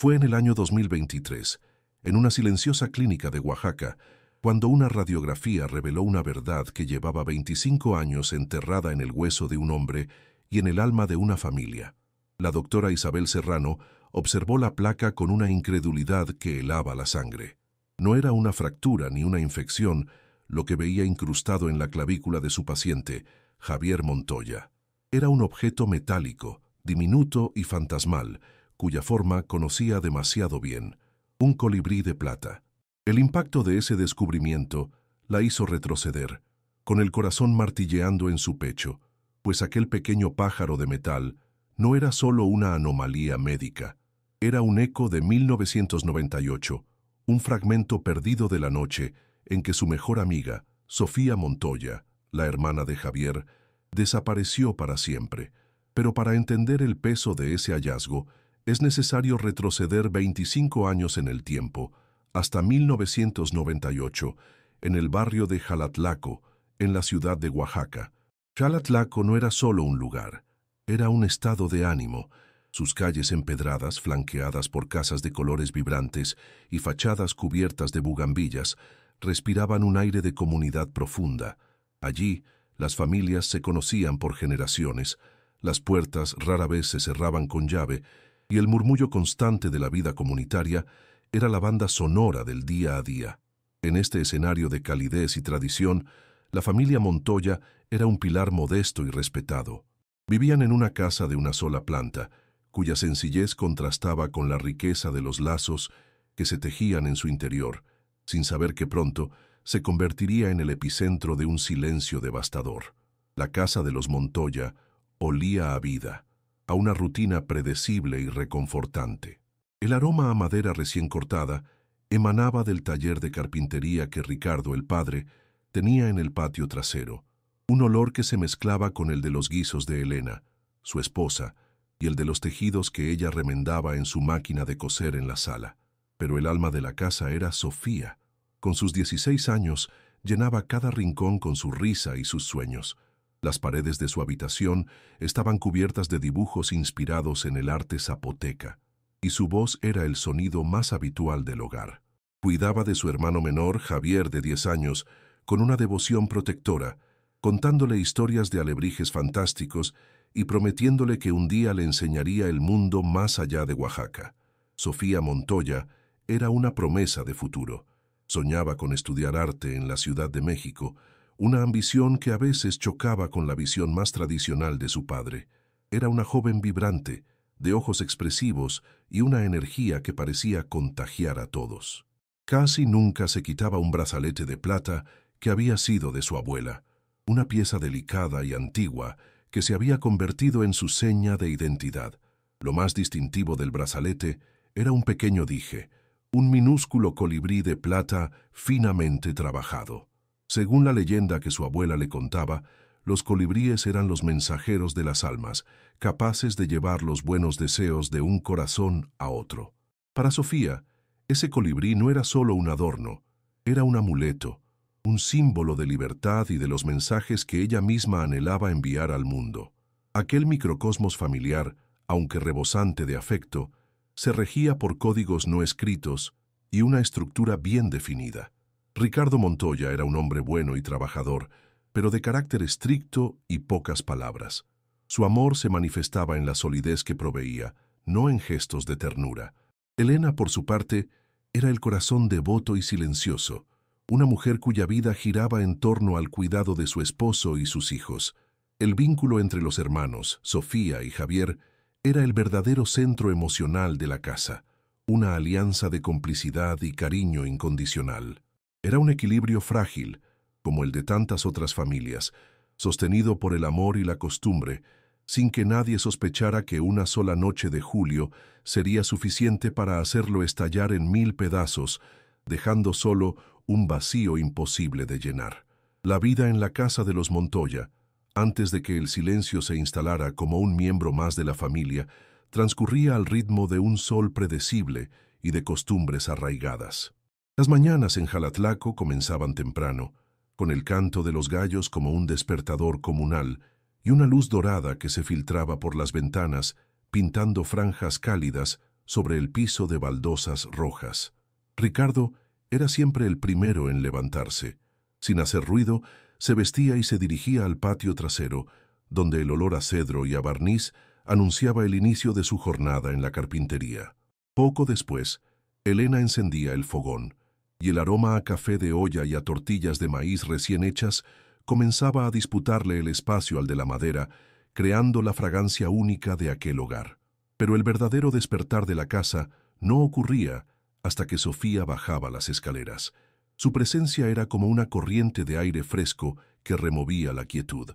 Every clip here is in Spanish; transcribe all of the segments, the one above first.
Fue en el año 2023, en una silenciosa clínica de Oaxaca, cuando una radiografía reveló una verdad que llevaba 25 años enterrada en el hueso de un hombre y en el alma de una familia. La doctora Isabel Serrano observó la placa con una incredulidad que helaba la sangre. No era una fractura ni una infección lo que veía incrustado en la clavícula de su paciente, Javier Montoya. Era un objeto metálico, diminuto y fantasmal, cuya forma conocía demasiado bien: un colibrí de plata. El impacto de ese descubrimiento la hizo retroceder, con el corazón martilleando en su pecho, pues aquel pequeño pájaro de metal no era solo una anomalía médica, era un eco de 1998, un fragmento perdido de la noche en que su mejor amiga, Sofía Montoya, la hermana de Javier, desapareció para siempre. Pero para entender el peso de ese hallazgo, es necesario retroceder 25 años en el tiempo, hasta 1998, en el barrio de Xalatlaco, en la ciudad de Oaxaca. Xalatlaco no era solo un lugar, era un estado de ánimo. Sus calles empedradas, flanqueadas por casas de colores vibrantes y fachadas cubiertas de bugambillas, respiraban un aire de comunidad profunda. Allí, las familias se conocían por generaciones, las puertas rara vez se cerraban con llave, y el murmullo constante de la vida comunitaria era la banda sonora del día a día. En este escenario de calidez y tradición, la familia Montoya era un pilar modesto y respetado. Vivían en una casa de una sola planta, cuya sencillez contrastaba con la riqueza de los lazos que se tejían en su interior, sin saber que pronto se convertiría en el epicentro de un silencio devastador. La casa de los Montoya olía a vida, a una rutina predecible y reconfortante. El aroma a madera recién cortada emanaba del taller de carpintería que Ricardo, el padre, tenía en el patio trasero, un olor que se mezclaba con el de los guisos de Elena, su esposa, y el de los tejidos que ella remendaba en su máquina de coser en la sala. Pero el alma de la casa era Sofía. Con sus 16 años, llenaba cada rincón con su risa y sus sueños. Las paredes de su habitación estaban cubiertas de dibujos inspirados en el arte zapoteca, y su voz era el sonido más habitual del hogar. Cuidaba de su hermano menor, Javier, de 10 años, con una devoción protectora, contándole historias de alebrijes fantásticos y prometiéndole que un día le enseñaría el mundo más allá de Oaxaca. Sofía Montoya era una promesa de futuro. Soñaba con estudiar arte en la Ciudad de México, una ambición que a veces chocaba con la visión más tradicional de su padre. Era una joven vibrante, de ojos expresivos y una energía que parecía contagiar a todos. Casi nunca se quitaba un brazalete de plata que había sido de su abuela, una pieza delicada y antigua que se había convertido en su seña de identidad. Lo más distintivo del brazalete era un pequeño dije, un minúsculo colibrí de plata finamente trabajado. Según la leyenda que su abuela le contaba, los colibríes eran los mensajeros de las almas, capaces de llevar los buenos deseos de un corazón a otro. Para Sofía, ese colibrí no era solo un adorno, era un amuleto, un símbolo de libertad y de los mensajes que ella misma anhelaba enviar al mundo. Aquel microcosmos familiar, aunque rebosante de afecto, se regía por códigos no escritos y una estructura bien definida. Ricardo Montoya era un hombre bueno y trabajador, pero de carácter estricto y pocas palabras. Su amor se manifestaba en la solidez que proveía, no en gestos de ternura. Elena, por su parte, era el corazón devoto y silencioso, una mujer cuya vida giraba en torno al cuidado de su esposo y sus hijos. El vínculo entre los hermanos, Sofía y Javier, era el verdadero centro emocional de la casa, una alianza de complicidad y cariño incondicional. Era un equilibrio frágil, como el de tantas otras familias, sostenido por el amor y la costumbre, sin que nadie sospechara que una sola noche de julio sería suficiente para hacerlo estallar en 1000 pedazos, dejando solo un vacío imposible de llenar. La vida en la casa de los Montoya, antes de que el silencio se instalara como un miembro más de la familia, transcurría al ritmo de un sol predecible y de costumbres arraigadas. Las mañanas en Xalatlaco comenzaban temprano, con el canto de los gallos como un despertador comunal y una luz dorada que se filtraba por las ventanas, pintando franjas cálidas sobre el piso de baldosas rojas. Ricardo era siempre el primero en levantarse. Sin hacer ruido, se vestía y se dirigía al patio trasero, donde el olor a cedro y a barniz anunciaba el inicio de su jornada en la carpintería. Poco después, Elena encendía el fogón, y el aroma a café de olla y a tortillas de maíz recién hechas comenzaba a disputarle el espacio al de la madera, creando la fragancia única de aquel hogar. Pero el verdadero despertar de la casa no ocurría hasta que Sofía bajaba las escaleras. Su presencia era como una corriente de aire fresco que removía la quietud.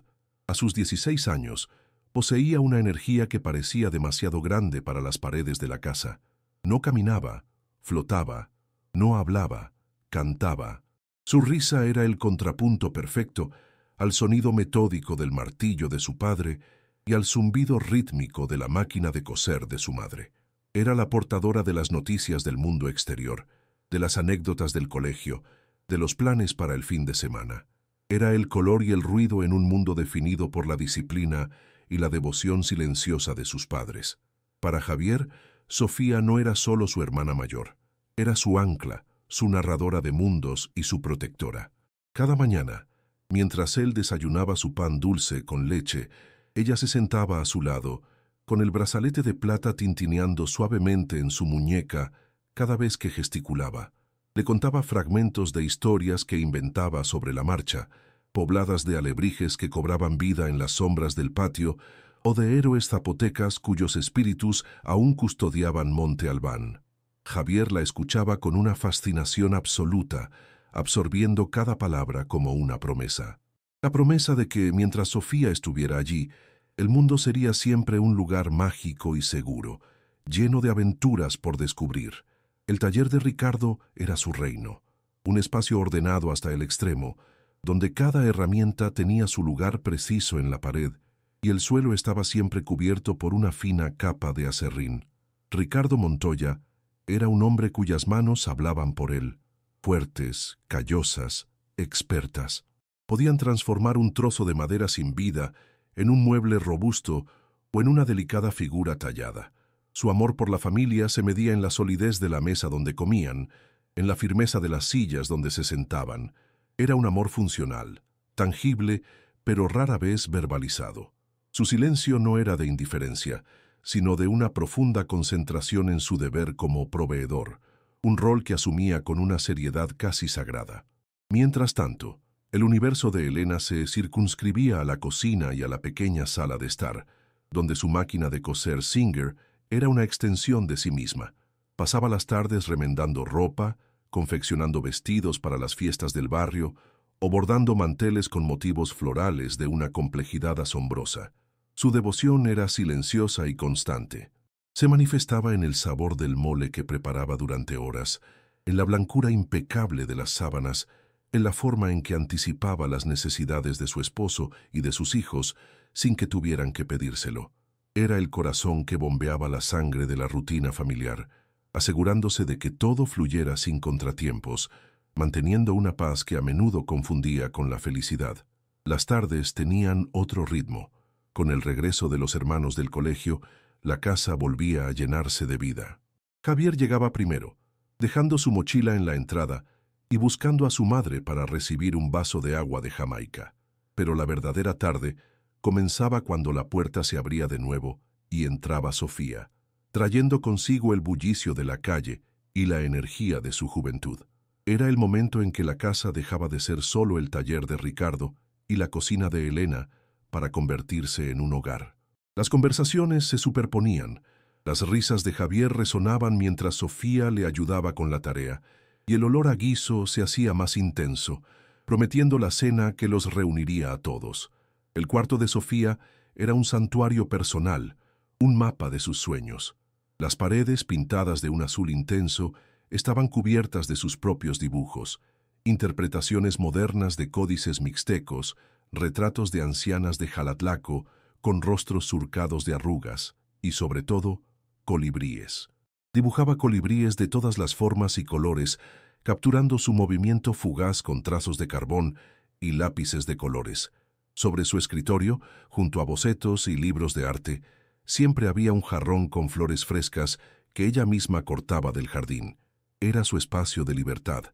A sus 16 años, poseía una energía que parecía demasiado grande para las paredes de la casa. No caminaba, flotaba, no hablaba, cantaba. Su risa era el contrapunto perfecto al sonido metódico del martillo de su padre y al zumbido rítmico de la máquina de coser de su madre. Era la portadora de las noticias del mundo exterior, de las anécdotas del colegio, de los planes para el fin de semana. Era el color y el ruido en un mundo definido por la disciplina y la devoción silenciosa de sus padres. Para Javier, Sofía no era solo su hermana mayor, era su ancla, su narradora de mundos y su protectora. Cada mañana, mientras él desayunaba su pan dulce con leche, ella se sentaba a su lado, con el brazalete de plata tintineando suavemente en su muñeca cada vez que gesticulaba. Le contaba fragmentos de historias que inventaba sobre la marcha, pobladas de alebrijes que cobraban vida en las sombras del patio o de héroes zapotecas cuyos espíritus aún custodiaban Monte Albán. Javier la escuchaba con una fascinación absoluta, absorbiendo cada palabra como una promesa. La promesa de que, mientras Sofía estuviera allí, el mundo sería siempre un lugar mágico y seguro, lleno de aventuras por descubrir. El taller de Ricardo era su reino, un espacio ordenado hasta el extremo, donde cada herramienta tenía su lugar preciso en la pared y el suelo estaba siempre cubierto por una fina capa de acerrín. Ricardo Montoya era un hombre cuyas manos hablaban por él, fuertes, callosas, expertas. Podían transformar un trozo de madera sin vida en un mueble robusto o en una delicada figura tallada. Su amor por la familia se medía en la solidez de la mesa donde comían, en la firmeza de las sillas donde se sentaban. Era un amor funcional, tangible, pero rara vez verbalizado. Su silencio no era de indiferencia, sino de una profunda concentración en su deber como proveedor, un rol que asumía con una seriedad casi sagrada. Mientras tanto, el universo de Elena se circunscribía a la cocina y a la pequeña sala de estar, donde su máquina de coser Singer era una extensión de sí misma. Pasaba las tardes remendando ropa, confeccionando vestidos para las fiestas del barrio o bordando manteles con motivos florales de una complejidad asombrosa. Su devoción era silenciosa y constante. Se manifestaba en el sabor del mole que preparaba durante horas, en la blancura impecable de las sábanas, en la forma en que anticipaba las necesidades de su esposo y de sus hijos sin que tuvieran que pedírselo. Era el corazón que bombeaba la sangre de la rutina familiar, asegurándose de que todo fluyera sin contratiempos, manteniendo una paz que a menudo confundía con la felicidad. Las tardes tenían otro ritmo. Con el regreso de los hermanos del colegio, la casa volvía a llenarse de vida. Javier llegaba primero, dejando su mochila en la entrada y buscando a su madre para recibir un vaso de agua de Jamaica. Pero la verdadera tarde comenzaba cuando la puerta se abría de nuevo y entraba Sofía, trayendo consigo el bullicio de la calle y la energía de su juventud. Era el momento en que la casa dejaba de ser solo el taller de Ricardo y la cocina de Elena para convertirse en un hogar. Las conversaciones se superponían, las risas de Javier resonaban mientras Sofía le ayudaba con la tarea, y el olor a guiso se hacía más intenso, prometiendo la cena que los reuniría a todos. El cuarto de Sofía era un santuario personal, un mapa de sus sueños. Las paredes, pintadas de un azul intenso, estaban cubiertas de sus propios dibujos, interpretaciones modernas de códices mixtecos, retratos de ancianas de Jalatlaco con rostros surcados de arrugas y, sobre todo, colibríes. Dibujaba colibríes de todas las formas y colores, capturando su movimiento fugaz con trazos de carbón y lápices de colores. Sobre su escritorio, junto a bocetos y libros de arte, siempre había un jarrón con flores frescas que ella misma cortaba del jardín. Era su espacio de libertad,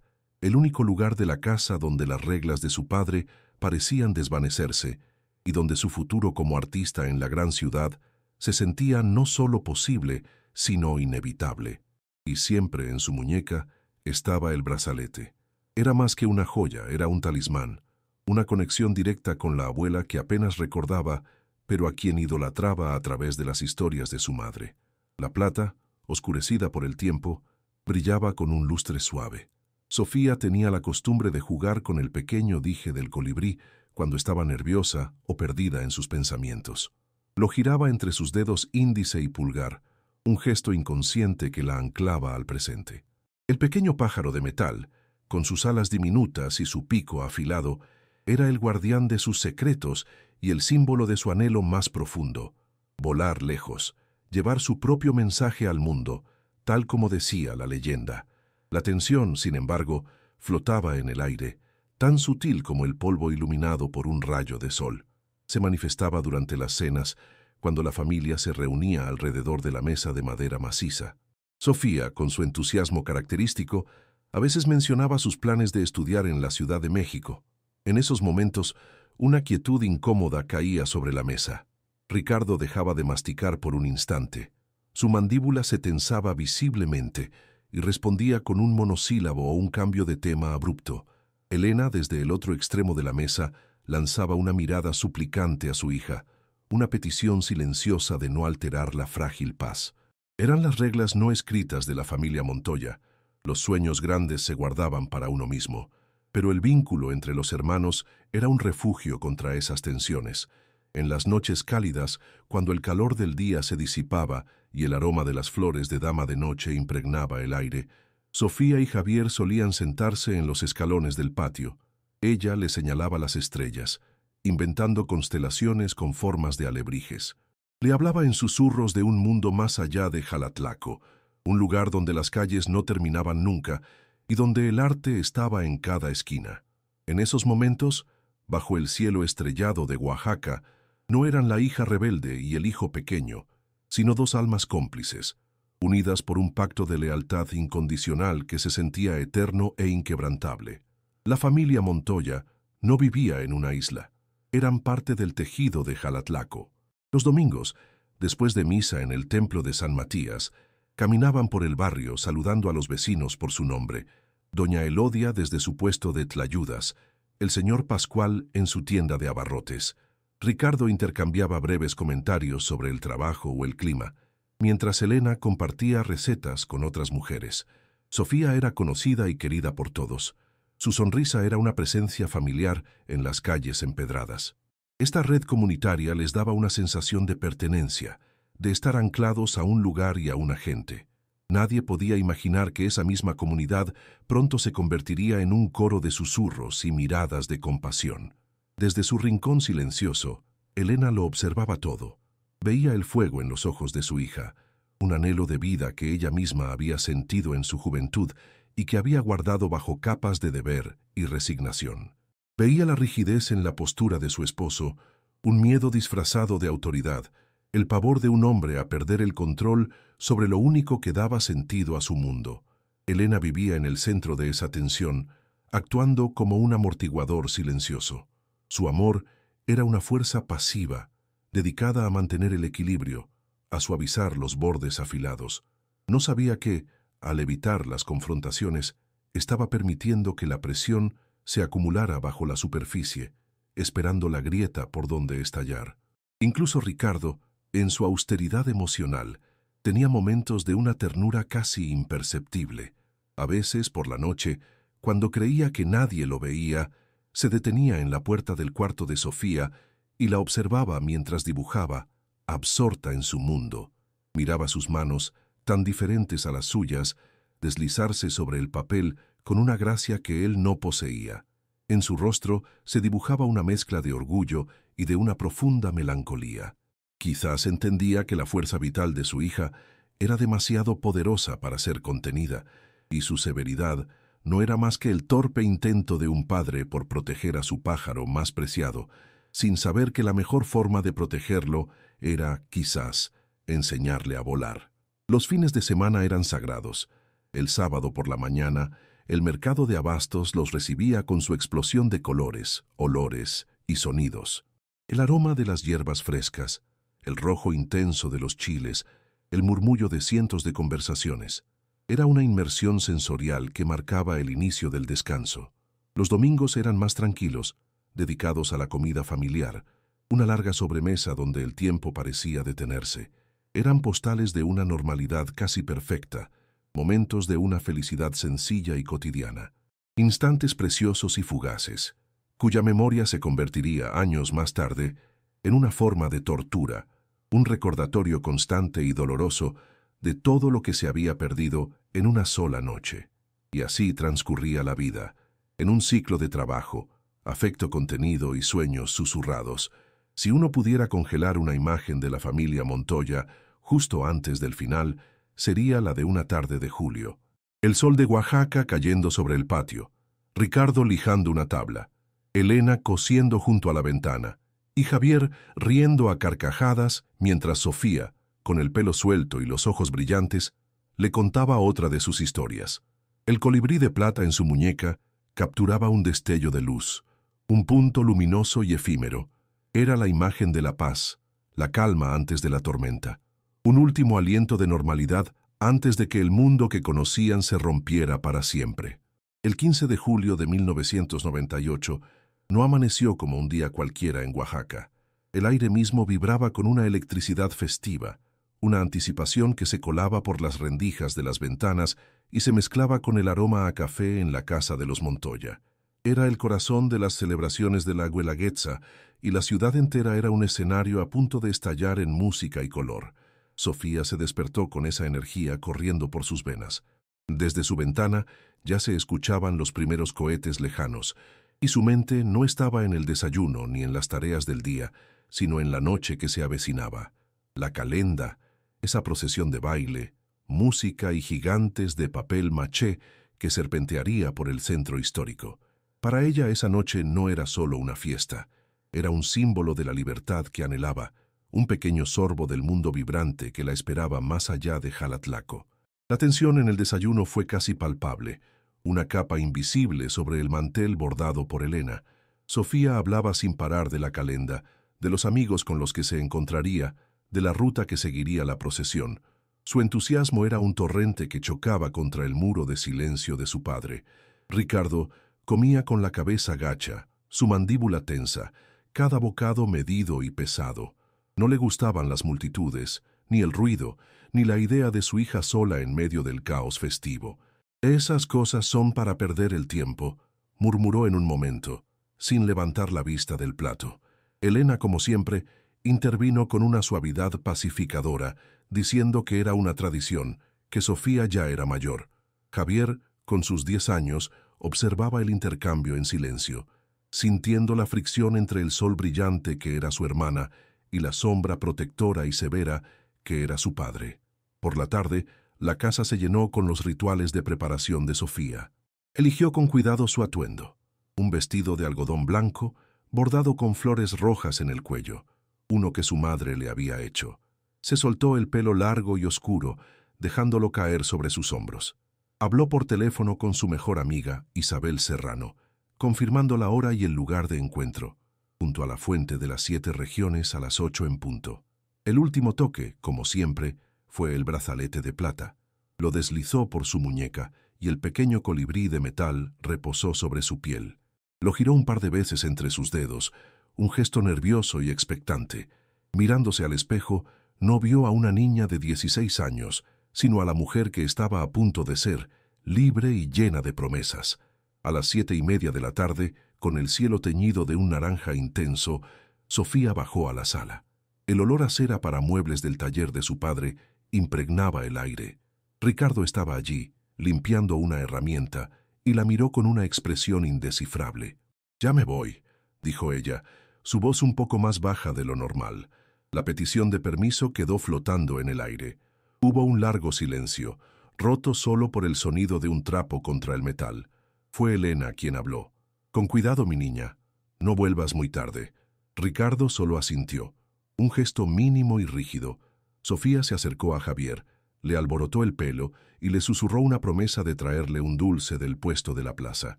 el único lugar de la casa donde las reglas de su padre parecían desvanecerse y donde su futuro como artista en la gran ciudad se sentía no solo posible, sino inevitable. Y siempre en su muñeca estaba el brazalete. Era más que una joya, era un talismán, una conexión directa con la abuela que apenas recordaba, pero a quien idolatraba a través de las historias de su madre. La plata, oscurecida por el tiempo, brillaba con un lustre suave. Sofía tenía la costumbre de jugar con el pequeño dije del colibrí cuando estaba nerviosa o perdida en sus pensamientos. Lo giraba entre sus dedos índice y pulgar, un gesto inconsciente que la anclaba al presente. El pequeño pájaro de metal, con sus alas diminutas y su pico afilado, era el guardián de sus secretos y el símbolo de su anhelo más profundo: volar lejos, llevar su propio mensaje al mundo, tal como decía la leyenda. La tensión, sin embargo, flotaba en el aire, tan sutil como el polvo iluminado por un rayo de sol. Se manifestaba durante las cenas, cuando la familia se reunía alrededor de la mesa de madera maciza. Sofía, con su entusiasmo característico, a veces mencionaba sus planes de estudiar en la Ciudad de México. En esos momentos, una quietud incómoda caía sobre la mesa. Ricardo dejaba de masticar por un instante. Su mandíbula se tensaba visiblemente y respondía con un monosílabo o un cambio de tema abrupto. Elena, desde el otro extremo de la mesa, lanzaba una mirada suplicante a su hija, una petición silenciosa de no alterar la frágil paz. Eran las reglas no escritas de la familia Montoya. Los sueños grandes se guardaban para uno mismo, pero el vínculo entre los hermanos era un refugio contra esas tensiones. En las noches cálidas, cuando el calor del día se disipaba y el aroma de las flores de dama de noche impregnaba el aire, Sofía y Javier solían sentarse en los escalones del patio. Ella le señalaba las estrellas, inventando constelaciones con formas de alebrijes. Le hablaba en susurros de un mundo más allá de Jalatlaco, un lugar donde las calles no terminaban nunca y donde el arte estaba en cada esquina. En esos momentos, bajo el cielo estrellado de Oaxaca, no eran la hija rebelde y el hijo pequeño, sino dos almas cómplices, unidas por un pacto de lealtad incondicional que se sentía eterno e inquebrantable. La familia Montoya no vivía en una isla. Eran parte del tejido de Jalatlaco. Los domingos, después de misa en el templo de San Matías, caminaban por el barrio saludando a los vecinos por su nombre: doña Elodia desde su puesto de tlayudas, el señor Pascual en su tienda de abarrotes. Ricardo intercambiaba breves comentarios sobre el trabajo o el clima, mientras Elena compartía recetas con otras mujeres. Sofía era conocida y querida por todos. Su sonrisa era una presencia familiar en las calles empedradas. Esta red comunitaria les daba una sensación de pertenencia, de estar anclados a un lugar y a una gente. Nadie podía imaginar que esa misma comunidad pronto se convertiría en un coro de susurros y miradas de compasión. Desde su rincón silencioso, Elena lo observaba todo. Veía el fuego en los ojos de su hija, un anhelo de vida que ella misma había sentido en su juventud y que había guardado bajo capas de deber y resignación. Veía la rigidez en la postura de su esposo, un miedo disfrazado de autoridad, el pavor de un hombre a perder el control sobre lo único que daba sentido a su mundo. Elena vivía en el centro de esa tensión, actuando como un amortiguador silencioso. Su amor era una fuerza pasiva, dedicada a mantener el equilibrio, a suavizar los bordes afilados. No sabía que, al evitar las confrontaciones, estaba permitiendo que la presión se acumulara bajo la superficie, esperando la grieta por donde estallar. Incluso Ricardo, en su austeridad emocional, tenía momentos de una ternura casi imperceptible. A veces, por la noche, cuando creía que nadie lo veía, se detenía en la puerta del cuarto de Sofía y la observaba mientras dibujaba, absorta en su mundo. Miraba sus manos, tan diferentes a las suyas, deslizarse sobre el papel con una gracia que él no poseía. En su rostro se dibujaba una mezcla de orgullo y de una profunda melancolía. Quizás entendía que la fuerza vital de su hija era demasiado poderosa para ser contenida, y su severidad no era más que el torpe intento de un padre por proteger a su pájaro más preciado, sin saber que la mejor forma de protegerlo era, quizás, enseñarle a volar. Los fines de semana eran sagrados. El sábado por la mañana, el mercado de abastos los recibía con su explosión de colores, olores y sonidos. El aroma de las hierbas frescas, el rojo intenso de los chiles, el murmullo de cientos de conversaciones. Era una inmersión sensorial que marcaba el inicio del descanso. Los domingos eran más tranquilos, dedicados a la comida familiar, una larga sobremesa donde el tiempo parecía detenerse. Eran postales de una normalidad casi perfecta, momentos de una felicidad sencilla y cotidiana, instantes preciosos y fugaces, cuya memoria se convertiría años más tarde en una forma de tortura, un recordatorio constante y doloroso de todo lo que se había perdido en una sola noche. Y así transcurría la vida, en un ciclo de trabajo, afecto contenido y sueños susurrados. Si uno pudiera congelar una imagen de la familia Montoya justo antes del final, sería la de una tarde de julio. El sol de Oaxaca cayendo sobre el patio, Ricardo lijando una tabla, Elena cosiendo junto a la ventana, y Javier riendo a carcajadas mientras Sofía, con el pelo suelto y los ojos brillantes, le contaba otra de sus historias. El colibrí de plata en su muñeca capturaba un destello de luz, un punto luminoso y efímero. Era la imagen de la paz, la calma antes de la tormenta. Un último aliento de normalidad antes de que el mundo que conocían se rompiera para siempre. El 15 de julio de 1998 no amaneció como un día cualquiera en Oaxaca. El aire mismo vibraba con una electricidad festiva, una anticipación que se colaba por las rendijas de las ventanas y se mezclaba con el aroma a café en la casa de los Montoya. Era el corazón de las celebraciones de la Guelaguetza y la ciudad entera era un escenario a punto de estallar en música y color. Sofía se despertó con esa energía corriendo por sus venas. Desde su ventana ya se escuchaban los primeros cohetes lejanos, y su mente no estaba en el desayuno ni en las tareas del día, sino en la noche que se avecinaba. La calenda, esa procesión de baile, música y gigantes de papel maché que serpentearía por el centro histórico. Para ella esa noche no era solo una fiesta, era un símbolo de la libertad que anhelaba, un pequeño sorbo del mundo vibrante que la esperaba más allá de Jalatlaco. La tensión en el desayuno fue casi palpable, una capa invisible sobre el mantel bordado por Elena. Sofía hablaba sin parar de la calenda, de los amigos con los que se encontraría, de la ruta que seguiría la procesión. Su entusiasmo era un torrente que chocaba contra el muro de silencio de su padre. Ricardo comía con la cabeza gacha, su mandíbula tensa, cada bocado medido y pesado. No le gustaban las multitudes, ni el ruido, ni la idea de su hija sola en medio del caos festivo. «Esas cosas son para perder el tiempo», murmuró en un momento, sin levantar la vista del plato. Elena, como siempre, intervino con una suavidad pacificadora, diciendo que era una tradición, que Sofía ya era mayor. Javier, con sus 10 años, observaba el intercambio en silencio, sintiendo la fricción entre el sol brillante que era su hermana y la sombra protectora y severa que era su padre. Por la tarde, la casa se llenó con los rituales de preparación de Sofía. Eligió con cuidado su atuendo, un vestido de algodón blanco, bordado con flores rojas en el cuello, uno que su madre le había hecho. Se soltó el pelo largo y oscuro, dejándolo caer sobre sus hombros. Habló por teléfono con su mejor amiga, Isabel Serrano, confirmando la hora y el lugar de encuentro, junto a la fuente de las 7 regiones a las 8 en punto. El último toque, como siempre, fue el brazalete de plata. Lo deslizó por su muñeca y el pequeño colibrí de metal reposó sobre su piel. Lo giró un par de veces entre sus dedos, un gesto nervioso y expectante. Mirándose al espejo, no vio a una niña de 16 años, sino a la mujer que estaba a punto de ser, libre y llena de promesas. A las 7:30 de la tarde, con el cielo teñido de un naranja intenso, Sofía bajó a la sala. El olor a cera para muebles del taller de su padre impregnaba el aire. Ricardo estaba allí, limpiando una herramienta, y la miró con una expresión indescifrable. «Ya me voy», dijo ella, su voz un poco más baja de lo normal. La petición de permiso quedó flotando en el aire. Hubo un largo silencio, roto solo por el sonido de un trapo contra el metal. Fue Elena quien habló. «Con cuidado, mi niña. No vuelvas muy tarde». Ricardo solo asintió. Un gesto mínimo y rígido. Sofía se acercó a Javier, le alborotó el pelo y le susurró una promesa de traerle un dulce del puesto de la plaza.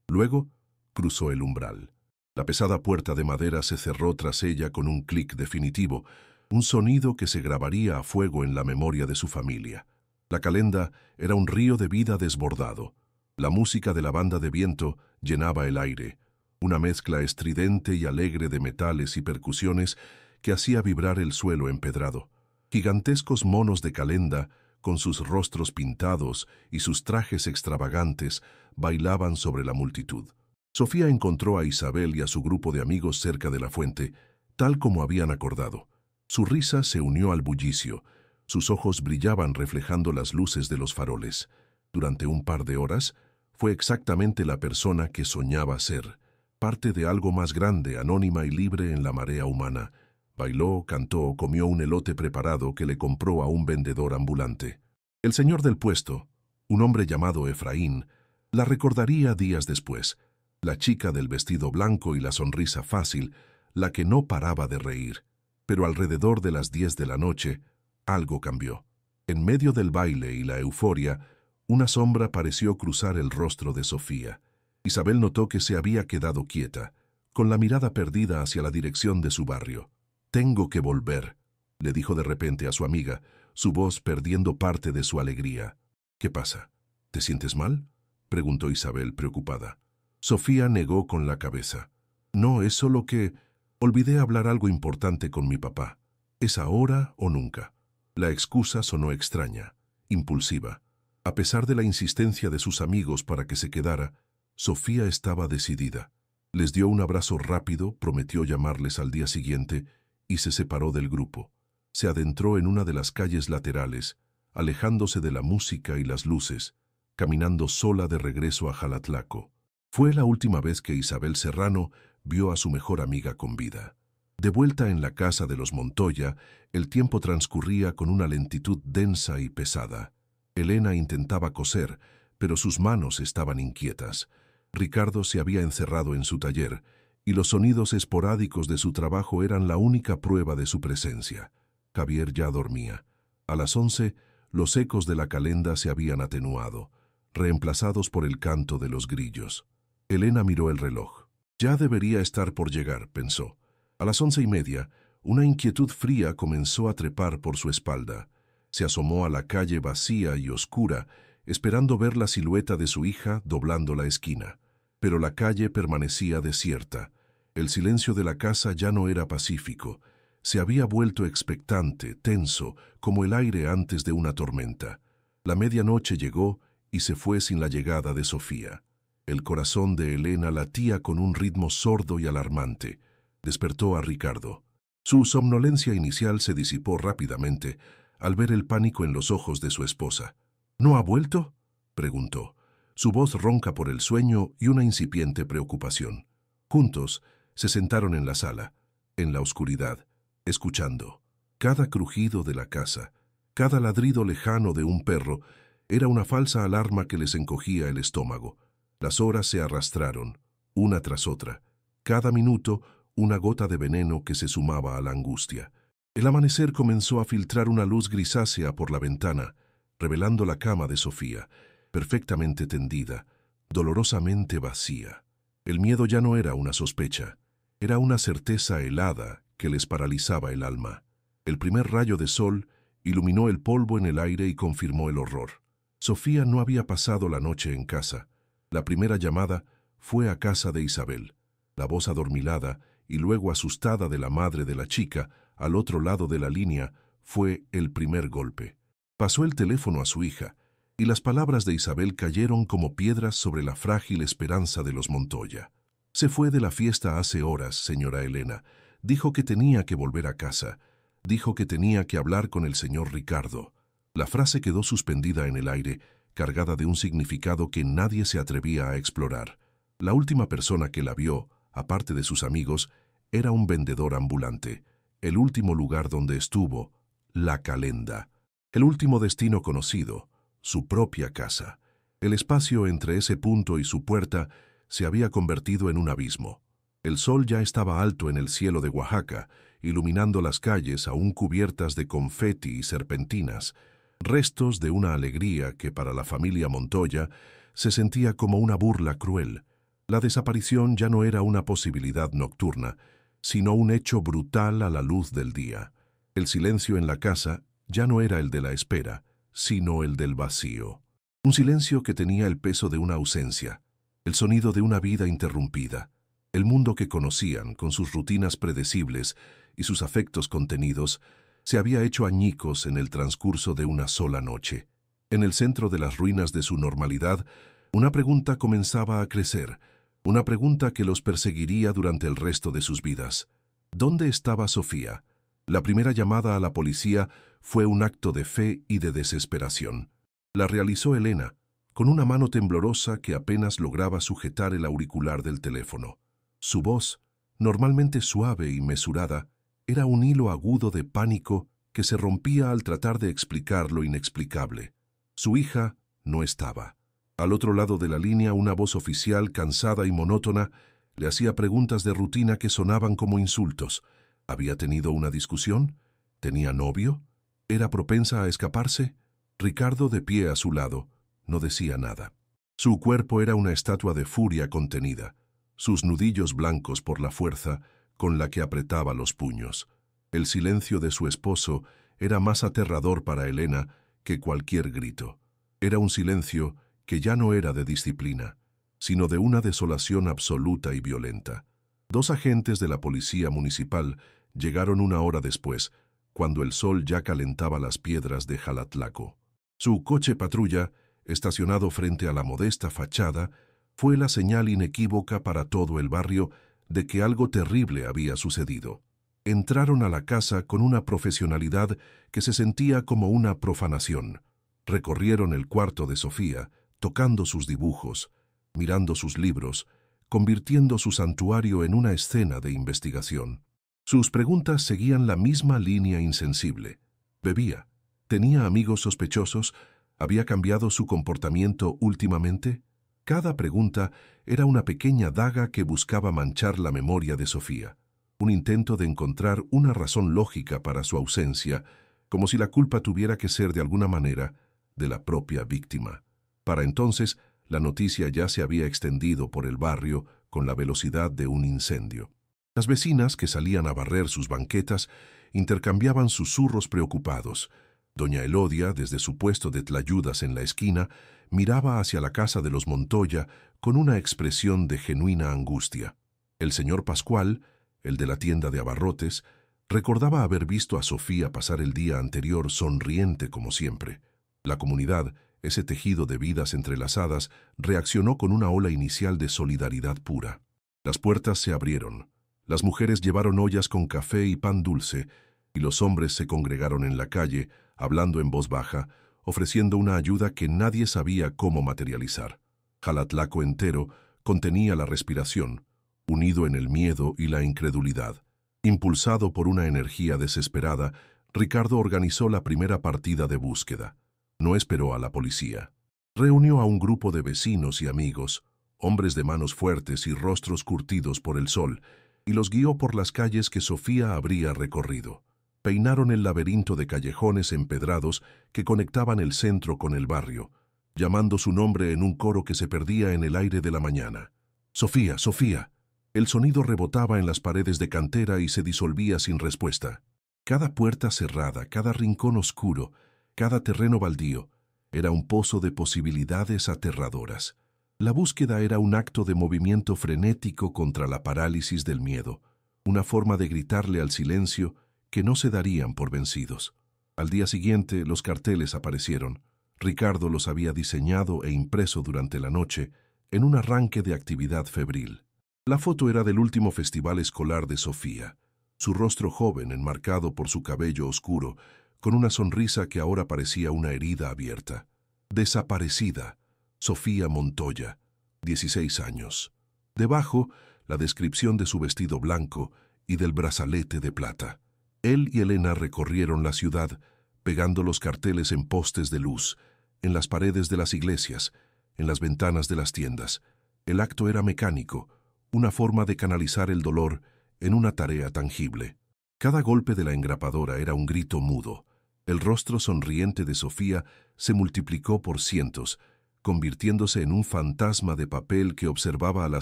Luego cruzó el umbral. La pesada puerta de madera se cerró tras ella con un clic definitivo, un sonido que se grabaría a fuego en la memoria de su familia. La calenda era un río de vida desbordado. La música de la banda de viento llenaba el aire, una mezcla estridente y alegre de metales y percusiones que hacía vibrar el suelo empedrado. Gigantescos monos de calenda, con sus rostros pintados y sus trajes extravagantes, bailaban sobre la multitud. Sofía encontró a Isabel y a su grupo de amigos cerca de la fuente, tal como habían acordado. Su risa se unió al bullicio. Sus ojos brillaban reflejando las luces de los faroles. Durante un par de horas, fue exactamente la persona que soñaba ser, parte de algo más grande, anónima y libre en la marea humana. Bailó, cantó, comió un elote preparado que le compró a un vendedor ambulante. El señor del puesto, un hombre llamado Efraín, la recordaría días después. La chica del vestido blanco y la sonrisa fácil, la que no paraba de reír. Pero alrededor de las 10 de la noche, algo cambió. En medio del baile y la euforia, una sombra pareció cruzar el rostro de Sofía. Isabel notó que se había quedado quieta, con la mirada perdida hacia la dirección de su barrio. «Tengo que volver», le dijo de repente a su amiga, su voz perdiendo parte de su alegría. «¿Qué pasa? ¿Te sientes mal?», preguntó Isabel preocupada. Sofía negó con la cabeza. «No, es solo que olvidé hablar algo importante con mi papá. ¿Es ahora o nunca?». La excusa sonó extraña, impulsiva. A pesar de la insistencia de sus amigos para que se quedara, Sofía estaba decidida. Les dio un abrazo rápido, prometió llamarles al día siguiente y se separó del grupo. Se adentró en una de las calles laterales, alejándose de la música y las luces, caminando sola de regreso a Jalatlaco. Fue la última vez que Isabel Serrano vio a su mejor amiga con vida. De vuelta en la casa de los Montoya, el tiempo transcurría con una lentitud densa y pesada. Elena intentaba coser, pero sus manos estaban inquietas. Ricardo se había encerrado en su taller, y los sonidos esporádicos de su trabajo eran la única prueba de su presencia. Javier ya dormía. A las 11, los ecos de la calenda se habían atenuado, reemplazados por el canto de los grillos. Elena miró el reloj. Ya debería estar por llegar, pensó. A las 11:30, una inquietud fría comenzó a trepar por su espalda. Se asomó a la calle vacía y oscura, esperando ver la silueta de su hija doblando la esquina. Pero la calle permanecía desierta. El silencio de la casa ya no era pacífico. Se había vuelto expectante, tenso, como el aire antes de una tormenta. La medianoche llegó y se fue sin la llegada de Sofía. El corazón de Elena latía con un ritmo sordo y alarmante. Despertó a Ricardo. Su somnolencia inicial se disipó rápidamente al ver el pánico en los ojos de su esposa. «¿No ha vuelto?», preguntó, su voz ronca por el sueño y una incipiente preocupación. Juntos se sentaron en la sala, en la oscuridad, escuchando. Cada crujido de la casa, cada ladrido lejano de un perro, era una falsa alarma que les encogía el estómago. Las horas se arrastraron, una tras otra. Cada minuto, una gota de veneno que se sumaba a la angustia. El amanecer comenzó a filtrar una luz grisácea por la ventana, revelando la cama de Sofía, perfectamente tendida, dolorosamente vacía. El miedo ya no era una sospecha, era una certeza helada que les paralizaba el alma. El primer rayo de sol iluminó el polvo en el aire y confirmó el horror. Sofía no había pasado la noche en casa. La primera llamada fue a casa de Isabel. La voz adormilada y luego asustada de la madre de la chica, al otro lado de la línea, fue el primer golpe. Pasó el teléfono a su hija, y las palabras de Isabel cayeron como piedras sobre la frágil esperanza de los Montoya. «Se fue de la fiesta hace horas, señora Elena. Dijo que tenía que volver a casa. Dijo que tenía que hablar con el señor Ricardo». La frase quedó suspendida en el aire, cargada de un significado que nadie se atrevía a explorar. La última persona que la vio, aparte de sus amigos, era un vendedor ambulante. El último lugar donde estuvo, la calenda. El último destino conocido, su propia casa. El espacio entre ese punto y su puerta se había convertido en un abismo. El sol ya estaba alto en el cielo de Oaxaca, iluminando las calles aún cubiertas de confeti y serpentinas. restos de una alegría que para la familia Montoya se sentía como una burla cruel. La desaparición ya no era una posibilidad nocturna, sino un hecho brutal a la luz del día. El silencio en la casa ya no era el de la espera, sino el del vacío. Un silencio que tenía el peso de una ausencia, el sonido de una vida interrumpida. El mundo que conocían, con sus rutinas predecibles y sus afectos contenidos, se había hecho añicos en el transcurso de una sola noche. En el centro de las ruinas de su normalidad, una pregunta comenzaba a crecer, una pregunta que los perseguiría durante el resto de sus vidas. ¿Dónde estaba Sofía? La primera llamada a la policía fue un acto de fe y de desesperación. La realizó Elena, con una mano temblorosa que apenas lograba sujetar el auricular del teléfono. Su voz, normalmente suave y mesurada, era un hilo agudo de pánico que se rompía al tratar de explicar lo inexplicable. Su hija no estaba. Al otro lado de la línea, una voz oficial, cansada y monótona, le hacía preguntas de rutina que sonaban como insultos. ¿Había tenido una discusión? ¿Tenía novio? ¿Era propensa a escaparse? Ricardo, de pie a su lado, no decía nada. Su cuerpo era una estatua de furia contenida, sus nudillos blancos por la fuerza con la que apretaba los puños. El silencio de su esposo era más aterrador para Elena que cualquier grito. Era un silencio que ya no era de disciplina, sino de una desolación absoluta y violenta. Dos agentes de la policía municipal llegaron una hora después, cuando el sol ya calentaba las piedras de Jalatlaco. Su coche patrulla, estacionado frente a la modesta fachada, fue la señal inequívoca para todo el barrio de que algo terrible había sucedido. Entraron a la casa con una profesionalidad que se sentía como una profanación. Recorrieron el cuarto de Sofía, tocando sus dibujos, mirando sus libros, convirtiendo su santuario en una escena de investigación. Sus preguntas seguían la misma línea insensible. ¿Bebía? ¿Tenía amigos sospechosos? ¿Había cambiado su comportamiento últimamente? Cada pregunta era una pequeña daga que buscaba manchar la memoria de Sofía, un intento de encontrar una razón lógica para su ausencia, como si la culpa tuviera que ser de alguna manera de la propia víctima. Para entonces, la noticia ya se había extendido por el barrio con la velocidad de un incendio. Las vecinas que salían a barrer sus banquetas intercambiaban susurros preocupados. Doña Elodia, desde su puesto de tlayudas en la esquina, miraba hacia la casa de los Montoya con una expresión de genuina angustia. El señor Pascual, el de la tienda de abarrotes, recordaba haber visto a Sofía pasar el día anterior sonriente como siempre. La comunidad, ese tejido de vidas entrelazadas, reaccionó con una ola inicial de solidaridad pura. Las puertas se abrieron. Las mujeres llevaron ollas con café y pan dulce, y los hombres se congregaron en la calle, hablando en voz baja, ofreciendo una ayuda que nadie sabía cómo materializar. Jalatlaco entero contenía la respiración, unido en el miedo y la incredulidad. Impulsado por una energía desesperada, Ricardo organizó la primera partida de búsqueda. No esperó a la policía. Reunió a un grupo de vecinos y amigos, hombres de manos fuertes y rostros curtidos por el sol, y los guió por las calles que Sofía habría recorrido. Peinaron el laberinto de callejones empedrados que conectaban el centro con el barrio, llamando su nombre en un coro que se perdía en el aire de la mañana. «Sofía, Sofía». El sonido rebotaba en las paredes de cantera y se disolvía sin respuesta. Cada puerta cerrada, cada rincón oscuro, cada terreno baldío, era un pozo de posibilidades aterradoras. La búsqueda era un acto de movimiento frenético contra la parálisis del miedo, una forma de gritarle al silencio que no se darían por vencidos. Al día siguiente, los carteles aparecieron. Ricardo los había diseñado e impreso durante la noche en un arranque de actividad febril. La foto era del último festival escolar de Sofía, su rostro joven enmarcado por su cabello oscuro, con una sonrisa que ahora parecía una herida abierta. Desaparecida, Sofía Montoya, 16 años. Debajo, la descripción de su vestido blanco y del brazalete de plata. Él y Elena recorrieron la ciudad, pegando los carteles en postes de luz, en las paredes de las iglesias, en las ventanas de las tiendas. El acto era mecánico, una forma de canalizar el dolor en una tarea tangible. Cada golpe de la engrapadora era un grito mudo. El rostro sonriente de Sofía se multiplicó por cientos, convirtiéndose en un fantasma de papel que observaba a la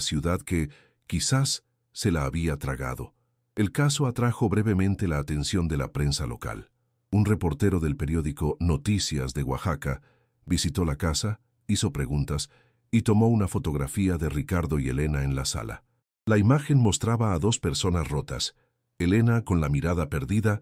ciudad que, quizás, se la había tragado. El caso atrajo brevemente la atención de la prensa local. Un reportero del periódico Noticias de Oaxaca visitó la casa, hizo preguntas y tomó una fotografía de Ricardo y Elena en la sala. La imagen mostraba a dos personas rotas, Elena con la mirada perdida,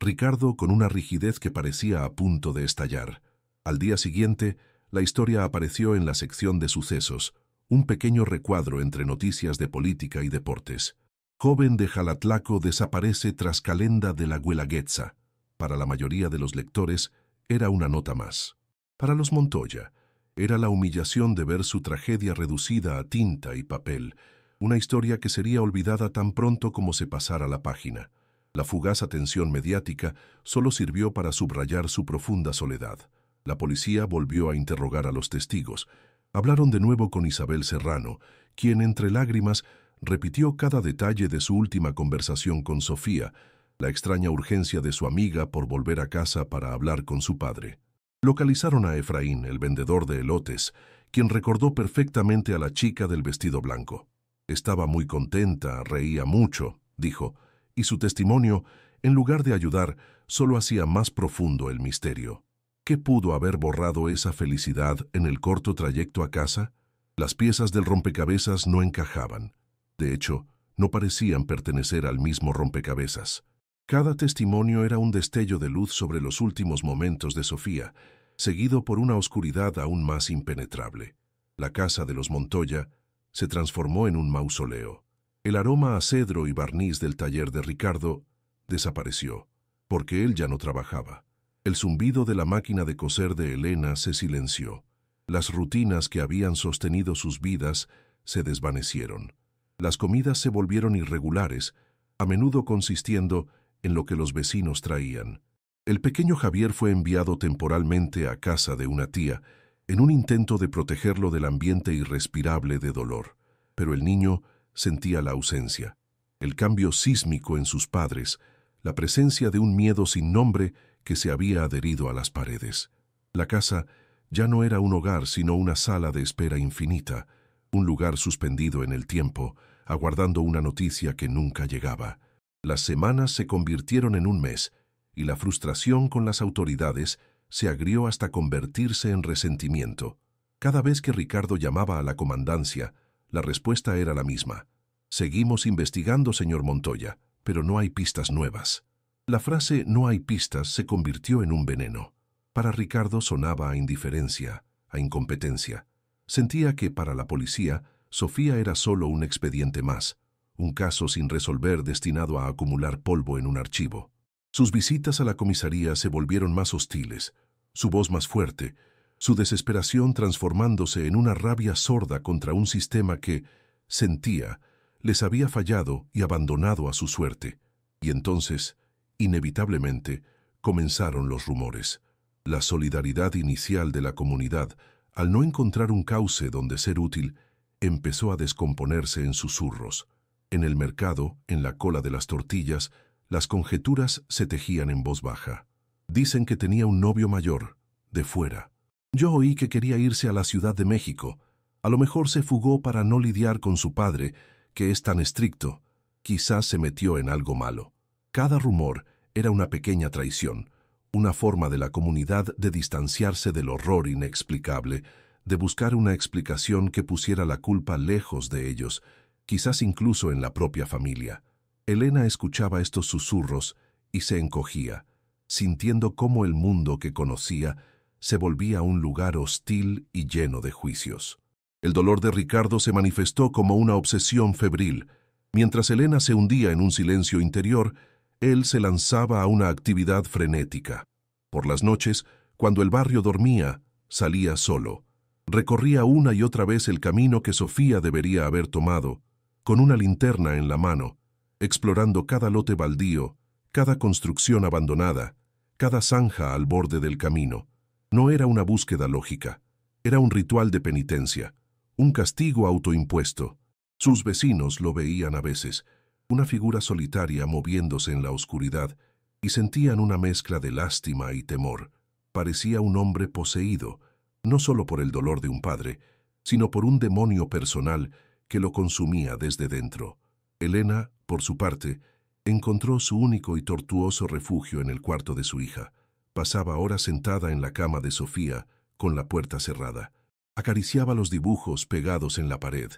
Ricardo con una rigidez que parecía a punto de estallar. Al día siguiente, la historia apareció en la sección de sucesos, un pequeño recuadro entre noticias de política y deportes. Joven de Jalatlaco desaparece tras calenda de la Guelaguetza. Para la mayoría de los lectores, era una nota más. Para los Montoya, era la humillación de ver su tragedia reducida a tinta y papel, una historia que sería olvidada tan pronto como se pasara la página. La fugaz atención mediática solo sirvió para subrayar su profunda soledad. La policía volvió a interrogar a los testigos. Hablaron de nuevo con Isabel Serrano, quien entre lágrimas repitió cada detalle de su última conversación con Sofía, la extraña urgencia de su amiga por volver a casa para hablar con su padre. Localizaron a Efraín, el vendedor de elotes, quien recordó perfectamente a la chica del vestido blanco. Estaba muy contenta, reía mucho, dijo, y su testimonio, en lugar de ayudar, solo hacía más profundo el misterio. ¿Qué pudo haber borrado esa felicidad en el corto trayecto a casa? Las piezas del rompecabezas no encajaban. De hecho, no parecían pertenecer al mismo rompecabezas. Cada testimonio era un destello de luz sobre los últimos momentos de Sofía, seguido por una oscuridad aún más impenetrable. La casa de los Montoya se transformó en un mausoleo. El aroma a cedro y barniz del taller de Ricardo desapareció, porque él ya no trabajaba. El zumbido de la máquina de coser de Elena se silenció. Las rutinas que habían sostenido sus vidas se desvanecieron. Las comidas se volvieron irregulares, a menudo consistiendo en lo que los vecinos traían. El pequeño Javier fue enviado temporalmente a casa de una tía, en un intento de protegerlo del ambiente irrespirable de dolor. Pero el niño sentía la ausencia, el cambio sísmico en sus padres, la presencia de un miedo sin nombre que se había adherido a las paredes. La casa ya no era un hogar, sino una sala de espera infinita, un lugar suspendido en el tiempo, aguardando una noticia que nunca llegaba. Las semanas se convirtieron en un mes, y la frustración con las autoridades se agrió hasta convertirse en resentimiento. Cada vez que Ricardo llamaba a la comandancia, la respuesta era la misma. Seguimos investigando, señor Montoya, pero no hay pistas nuevas. La frase «no hay pistas» se convirtió en un veneno. Para Ricardo sonaba a indiferencia, a incompetencia. Sentía que para la policía, Sofía era solo un expediente más, un caso sin resolver destinado a acumular polvo en un archivo. Sus visitas a la comisaría se volvieron más hostiles, su voz más fuerte, su desesperación transformándose en una rabia sorda contra un sistema que, sentía, les había fallado y abandonado a su suerte. Y entonces, inevitablemente, comenzaron los rumores. La solidaridad inicial de la comunidad, al no encontrar un cauce donde ser útil, empezó a descomponerse en susurros. En el mercado, en la cola de las tortillas, las conjeturas se tejían en voz baja. Dicen que tenía un novio mayor, de fuera. Yo oí que quería irse a la Ciudad de México. A lo mejor se fugó para no lidiar con su padre, que es tan estricto. Quizás se metió en algo malo. Cada rumor era una pequeña traición, una forma de la comunidad de distanciarse del horror inexplicable, de buscar una explicación que pusiera la culpa lejos de ellos, quizás incluso en la propia familia. Elena escuchaba estos susurros y se encogía, sintiendo cómo el mundo que conocía se volvía un lugar hostil y lleno de juicios. El dolor de Ricardo se manifestó como una obsesión febril. Mientras Elena se hundía en un silencio interior, él se lanzaba a una actividad frenética. Por las noches, cuando el barrio dormía, salía solo. Recorría una y otra vez el camino que Sofía debería haber tomado, con una linterna en la mano, explorando cada lote baldío, cada construcción abandonada, cada zanja al borde del camino. No era una búsqueda lógica, era un ritual de penitencia, un castigo autoimpuesto. Sus vecinos lo veían a veces, una figura solitaria moviéndose en la oscuridad, y sentían una mezcla de lástima y temor. Parecía un hombre poseído, no solo por el dolor de un padre, sino por un demonio personal que lo consumía desde dentro. Elena, por su parte, encontró su único y tortuoso refugio en el cuarto de su hija. Pasaba horas sentada en la cama de Sofía, con la puerta cerrada. Acariciaba los dibujos pegados en la pared.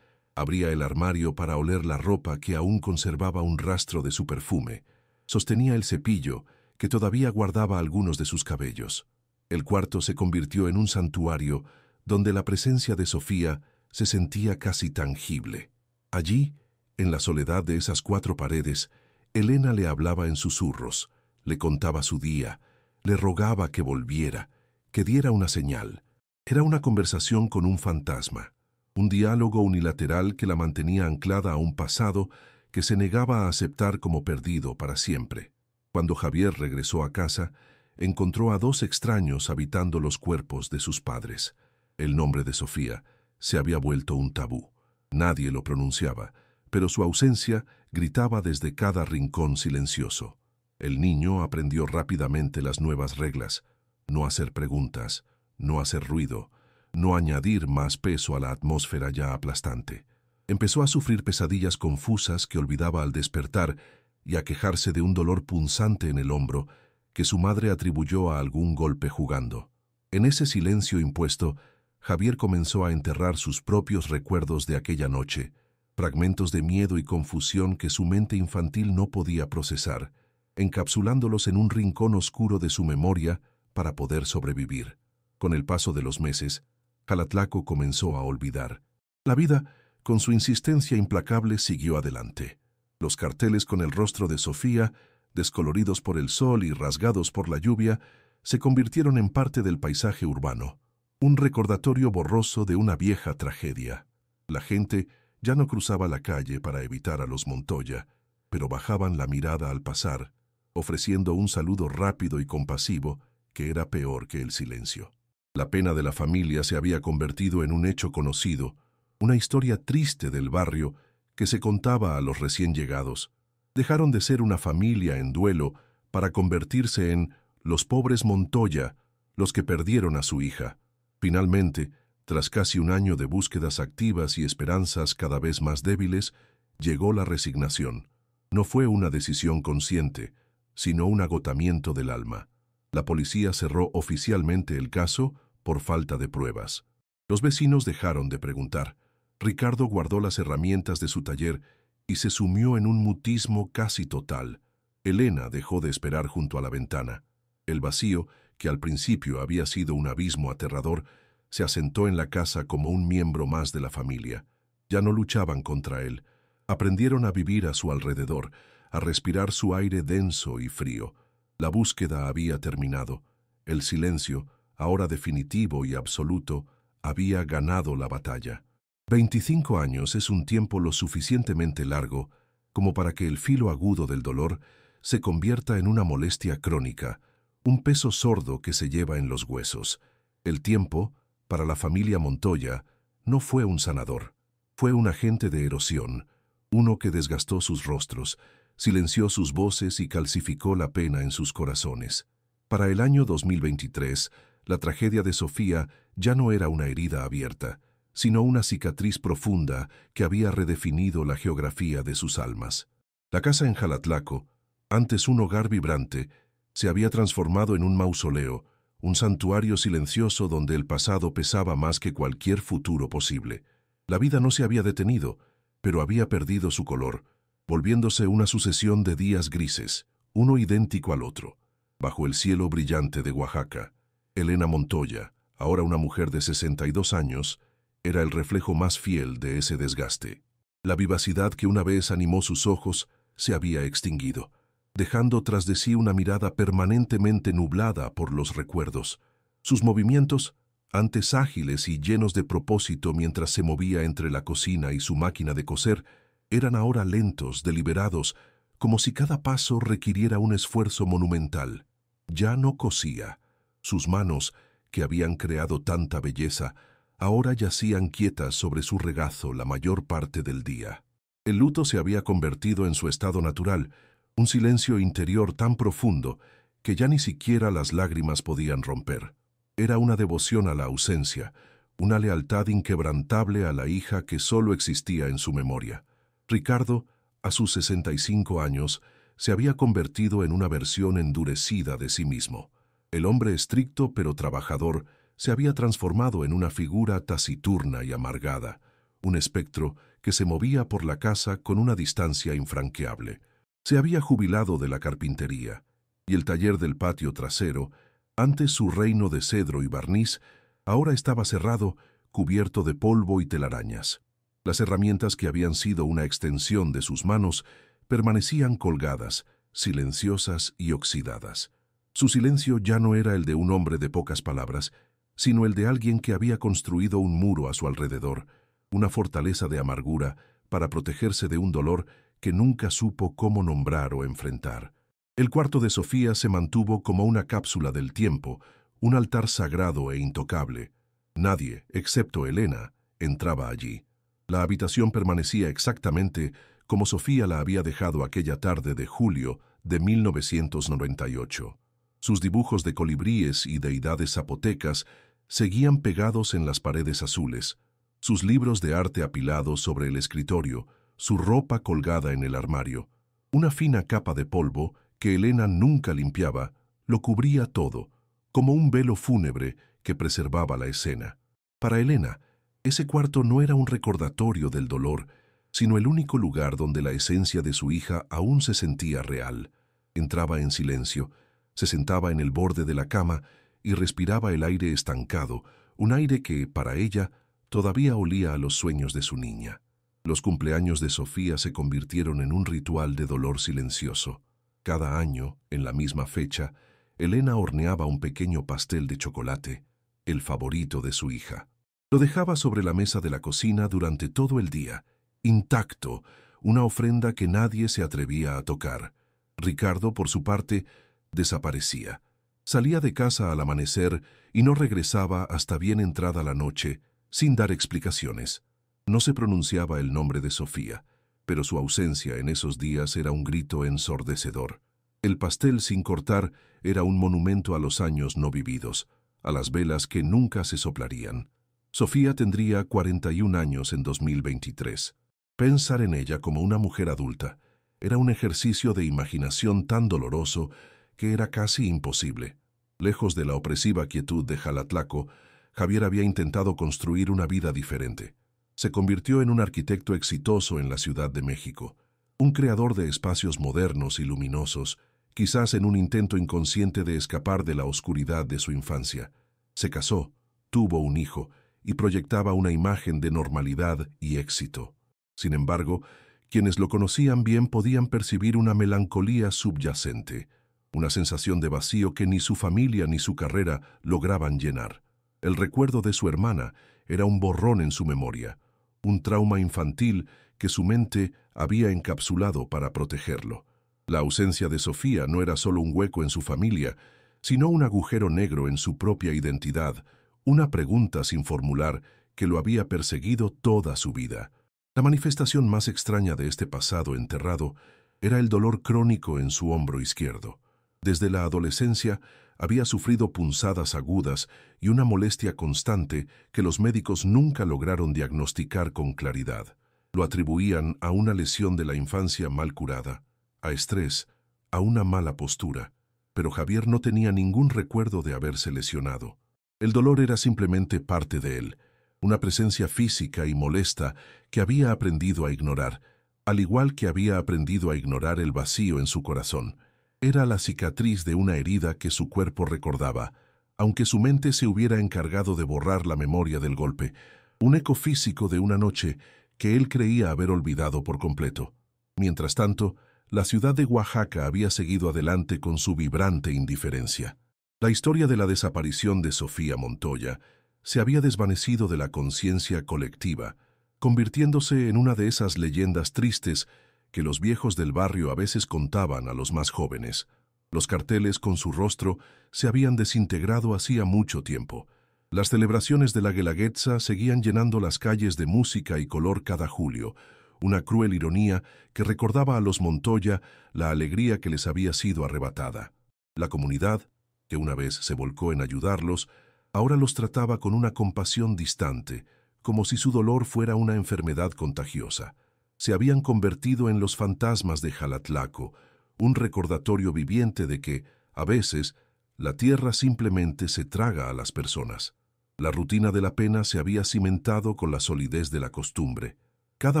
Abría el armario para oler la ropa que aún conservaba un rastro de su perfume. Sostenía el cepillo, que todavía guardaba algunos de sus cabellos. El cuarto se convirtió en un santuario donde la presencia de Sofía se sentía casi tangible. Allí, en la soledad de esas 4 paredes, Elena le hablaba en susurros, le contaba su día, le rogaba que volviera, que diera una señal. Era una conversación con un fantasma, un diálogo unilateral que la mantenía anclada a un pasado que se negaba a aceptar como perdido para siempre. Cuando Javier regresó a casa, encontró a 2 extraños habitando los cuerpos de sus padres. El nombre de Sofía se había vuelto un tabú. Nadie lo pronunciaba, pero su ausencia gritaba desde cada rincón silencioso. El niño aprendió rápidamente las nuevas reglas: no hacer preguntas, no hacer ruido, no añadir más peso a la atmósfera ya aplastante. Empezó a sufrir pesadillas confusas que olvidaba al despertar y a quejarse de un dolor punzante en el hombro que su madre atribuyó a algún golpe jugando. En ese silencio impuesto, Javier comenzó a enterrar sus propios recuerdos de aquella noche, fragmentos de miedo y confusión que su mente infantil no podía procesar, encapsulándolos en un rincón oscuro de su memoria para poder sobrevivir. Con el paso de los meses, Jalatlaco comenzó a olvidar. La vida, con su insistencia implacable, siguió adelante. Los carteles con el rostro de Sofía, descoloridos por el sol y rasgados por la lluvia, se convirtieron en parte del paisaje urbano, un recordatorio borroso de una vieja tragedia. La gente ya no cruzaba la calle para evitar a los Montoya, pero bajaban la mirada al pasar, ofreciendo un saludo rápido y compasivo que era peor que el silencio. La pena de la familia se había convertido en un hecho conocido, una historia triste del barrio que se contaba a los recién llegados. Dejaron de ser una familia en duelo para convertirse en los pobres Montoya, los que perdieron a su hija. Finalmente, tras casi un año de búsquedas activas y esperanzas cada vez más débiles, llegó la resignación. No fue una decisión consciente, sino un agotamiento del alma. La policía cerró oficialmente el caso por falta de pruebas. Los vecinos dejaron de preguntar. Ricardo guardó las herramientas de su taller y se sumió en un mutismo casi total. Elena dejó de esperar junto a la ventana. El vacío, que al principio había sido un abismo aterrador, se asentó en la casa como un miembro más de la familia. Ya no luchaban contra él. Aprendieron a vivir a su alrededor, a respirar su aire denso y frío. La búsqueda había terminado. El silencio, ahora definitivo y absoluto, había ganado la batalla. 25 años es un tiempo lo suficientemente largo como para que el filo agudo del dolor se convierta en una molestia crónica, un peso sordo que se lleva en los huesos. El tiempo, para la familia Montoya, no fue un sanador, fue un agente de erosión, uno que desgastó sus rostros, silenció sus voces y calcificó la pena en sus corazones. Para el año 2023, la tragedia de Sofía ya no era una herida abierta, sino una cicatriz profunda que había redefinido la geografía de sus almas. La casa en Jalatlaco, antes un hogar vibrante, se había transformado en un mausoleo, un santuario silencioso donde el pasado pesaba más que cualquier futuro posible. La vida no se había detenido, pero había perdido su color, volviéndose una sucesión de días grises, uno idéntico al otro. Bajo el cielo brillante de Oaxaca, Elena Montoya, ahora una mujer de 62 años, era el reflejo más fiel de ese desgaste. La vivacidad que una vez animó sus ojos se había extinguido, dejando tras de sí una mirada permanentemente nublada por los recuerdos. Sus movimientos, antes ágiles y llenos de propósito mientras se movía entre la cocina y su máquina de coser, eran ahora lentos, deliberados, como si cada paso requiriera un esfuerzo monumental. Ya no cosía. Sus manos, que habían creado tanta belleza, ahora yacían quietas sobre su regazo la mayor parte del día. El luto se había convertido en su estado natural, un silencio interior tan profundo que ya ni siquiera las lágrimas podían romper. Era una devoción a la ausencia, una lealtad inquebrantable a la hija que solo existía en su memoria. Ricardo, a sus 65 años, se había convertido en una versión endurecida de sí mismo. El hombre estricto pero trabajador se había transformado en una figura taciturna y amargada, un espectro que se movía por la casa con una distancia infranqueable. Se había jubilado de la carpintería, y el taller del patio trasero, antes su reino de cedro y barniz, ahora estaba cerrado, cubierto de polvo y telarañas. Las herramientas que habían sido una extensión de sus manos permanecían colgadas, silenciosas y oxidadas. Su silencio ya no era el de un hombre de pocas palabras, sino el de alguien que había construido un muro a su alrededor, una fortaleza de amargura para protegerse de un dolor que nunca supo cómo nombrar o enfrentar. El cuarto de Sofía se mantuvo como una cápsula del tiempo, un altar sagrado e intocable. Nadie, excepto Elena, entraba allí. La habitación permanecía exactamente como Sofía la había dejado aquella tarde de julio de 1998. Sus dibujos de colibríes y deidades zapotecas seguían pegados en las paredes azules, sus libros de arte apilados sobre el escritorio, su ropa colgada en el armario. Una fina capa de polvo, que Elena nunca limpiaba, lo cubría todo, como un velo fúnebre que preservaba la escena. Para Elena, ese cuarto no era un recordatorio del dolor, sino el único lugar donde la esencia de su hija aún se sentía real. Entraba en silencio, se sentaba en el borde de la cama y respiraba el aire estancado, un aire que, para ella, todavía olía a los sueños de su niña. Los cumpleaños de Sofía se convirtieron en un ritual de dolor silencioso. Cada año, en la misma fecha, Elena horneaba un pequeño pastel de chocolate, el favorito de su hija. Lo dejaba sobre la mesa de la cocina durante todo el día, intacto, una ofrenda que nadie se atrevía a tocar. Ricardo, por su parte, desaparecía. Salía de casa al amanecer y no regresaba hasta bien entrada la noche, sin dar explicaciones. No se pronunciaba el nombre de Sofía, pero su ausencia en esos días era un grito ensordecedor. El pastel sin cortar era un monumento a los años no vividos, a las velas que nunca se soplarían. Sofía tendría 41 años en 2023. Pensar en ella como una mujer adulta era un ejercicio de imaginación tan doloroso que era casi imposible. Lejos de la opresiva quietud de Jalatlaco, Javier había intentado construir una vida diferente. Se convirtió en un arquitecto exitoso en la Ciudad de México, un creador de espacios modernos y luminosos, quizás en un intento inconsciente de escapar de la oscuridad de su infancia. Se casó, tuvo un hijo y proyectaba una imagen de normalidad y éxito. Sin embargo, quienes lo conocían bien podían percibir una melancolía subyacente, una sensación de vacío que ni su familia ni su carrera lograban llenar. El recuerdo de su hermana era un borrón en su memoria, un trauma infantil que su mente había encapsulado para protegerlo. La ausencia de Sofía no era solo un hueco en su familia, sino un agujero negro en su propia identidad, una pregunta sin formular que lo había perseguido toda su vida. La manifestación más extraña de este pasado enterrado era el dolor crónico en su hombro izquierdo. Desde la adolescencia había sufrido punzadas agudas y una molestia constante que los médicos nunca lograron diagnosticar con claridad. Lo atribuían a una lesión de la infancia mal curada, a estrés, a una mala postura, pero Javier no tenía ningún recuerdo de haberse lesionado. El dolor era simplemente parte de él, una presencia física y molesta que había aprendido a ignorar, al igual que había aprendido a ignorar el vacío en su corazón. Era la cicatriz de una herida que su cuerpo recordaba, aunque su mente se hubiera encargado de borrar la memoria del golpe, un eco físico de una noche que él creía haber olvidado por completo. Mientras tanto, la ciudad de Oaxaca había seguido adelante con su vibrante indiferencia. La historia de la desaparición de Sofía Montoya se había desvanecido de la conciencia colectiva, convirtiéndose en una de esas leyendas tristes que los viejos del barrio a veces contaban a los más jóvenes. Los carteles con su rostro se habían desintegrado hacía mucho tiempo. Las celebraciones de la Guelaguetza seguían llenando las calles de música y color cada julio, una cruel ironía que recordaba a los Montoya la alegría que les había sido arrebatada. La comunidad, que una vez se volcó en ayudarlos, ahora los trataba con una compasión distante, como si su dolor fuera una enfermedad contagiosa. Se habían convertido en los fantasmas de Jalatlaco, un recordatorio viviente de que, a veces, la tierra simplemente se traga a las personas. La rutina de la pena se había cimentado con la solidez de la costumbre. Cada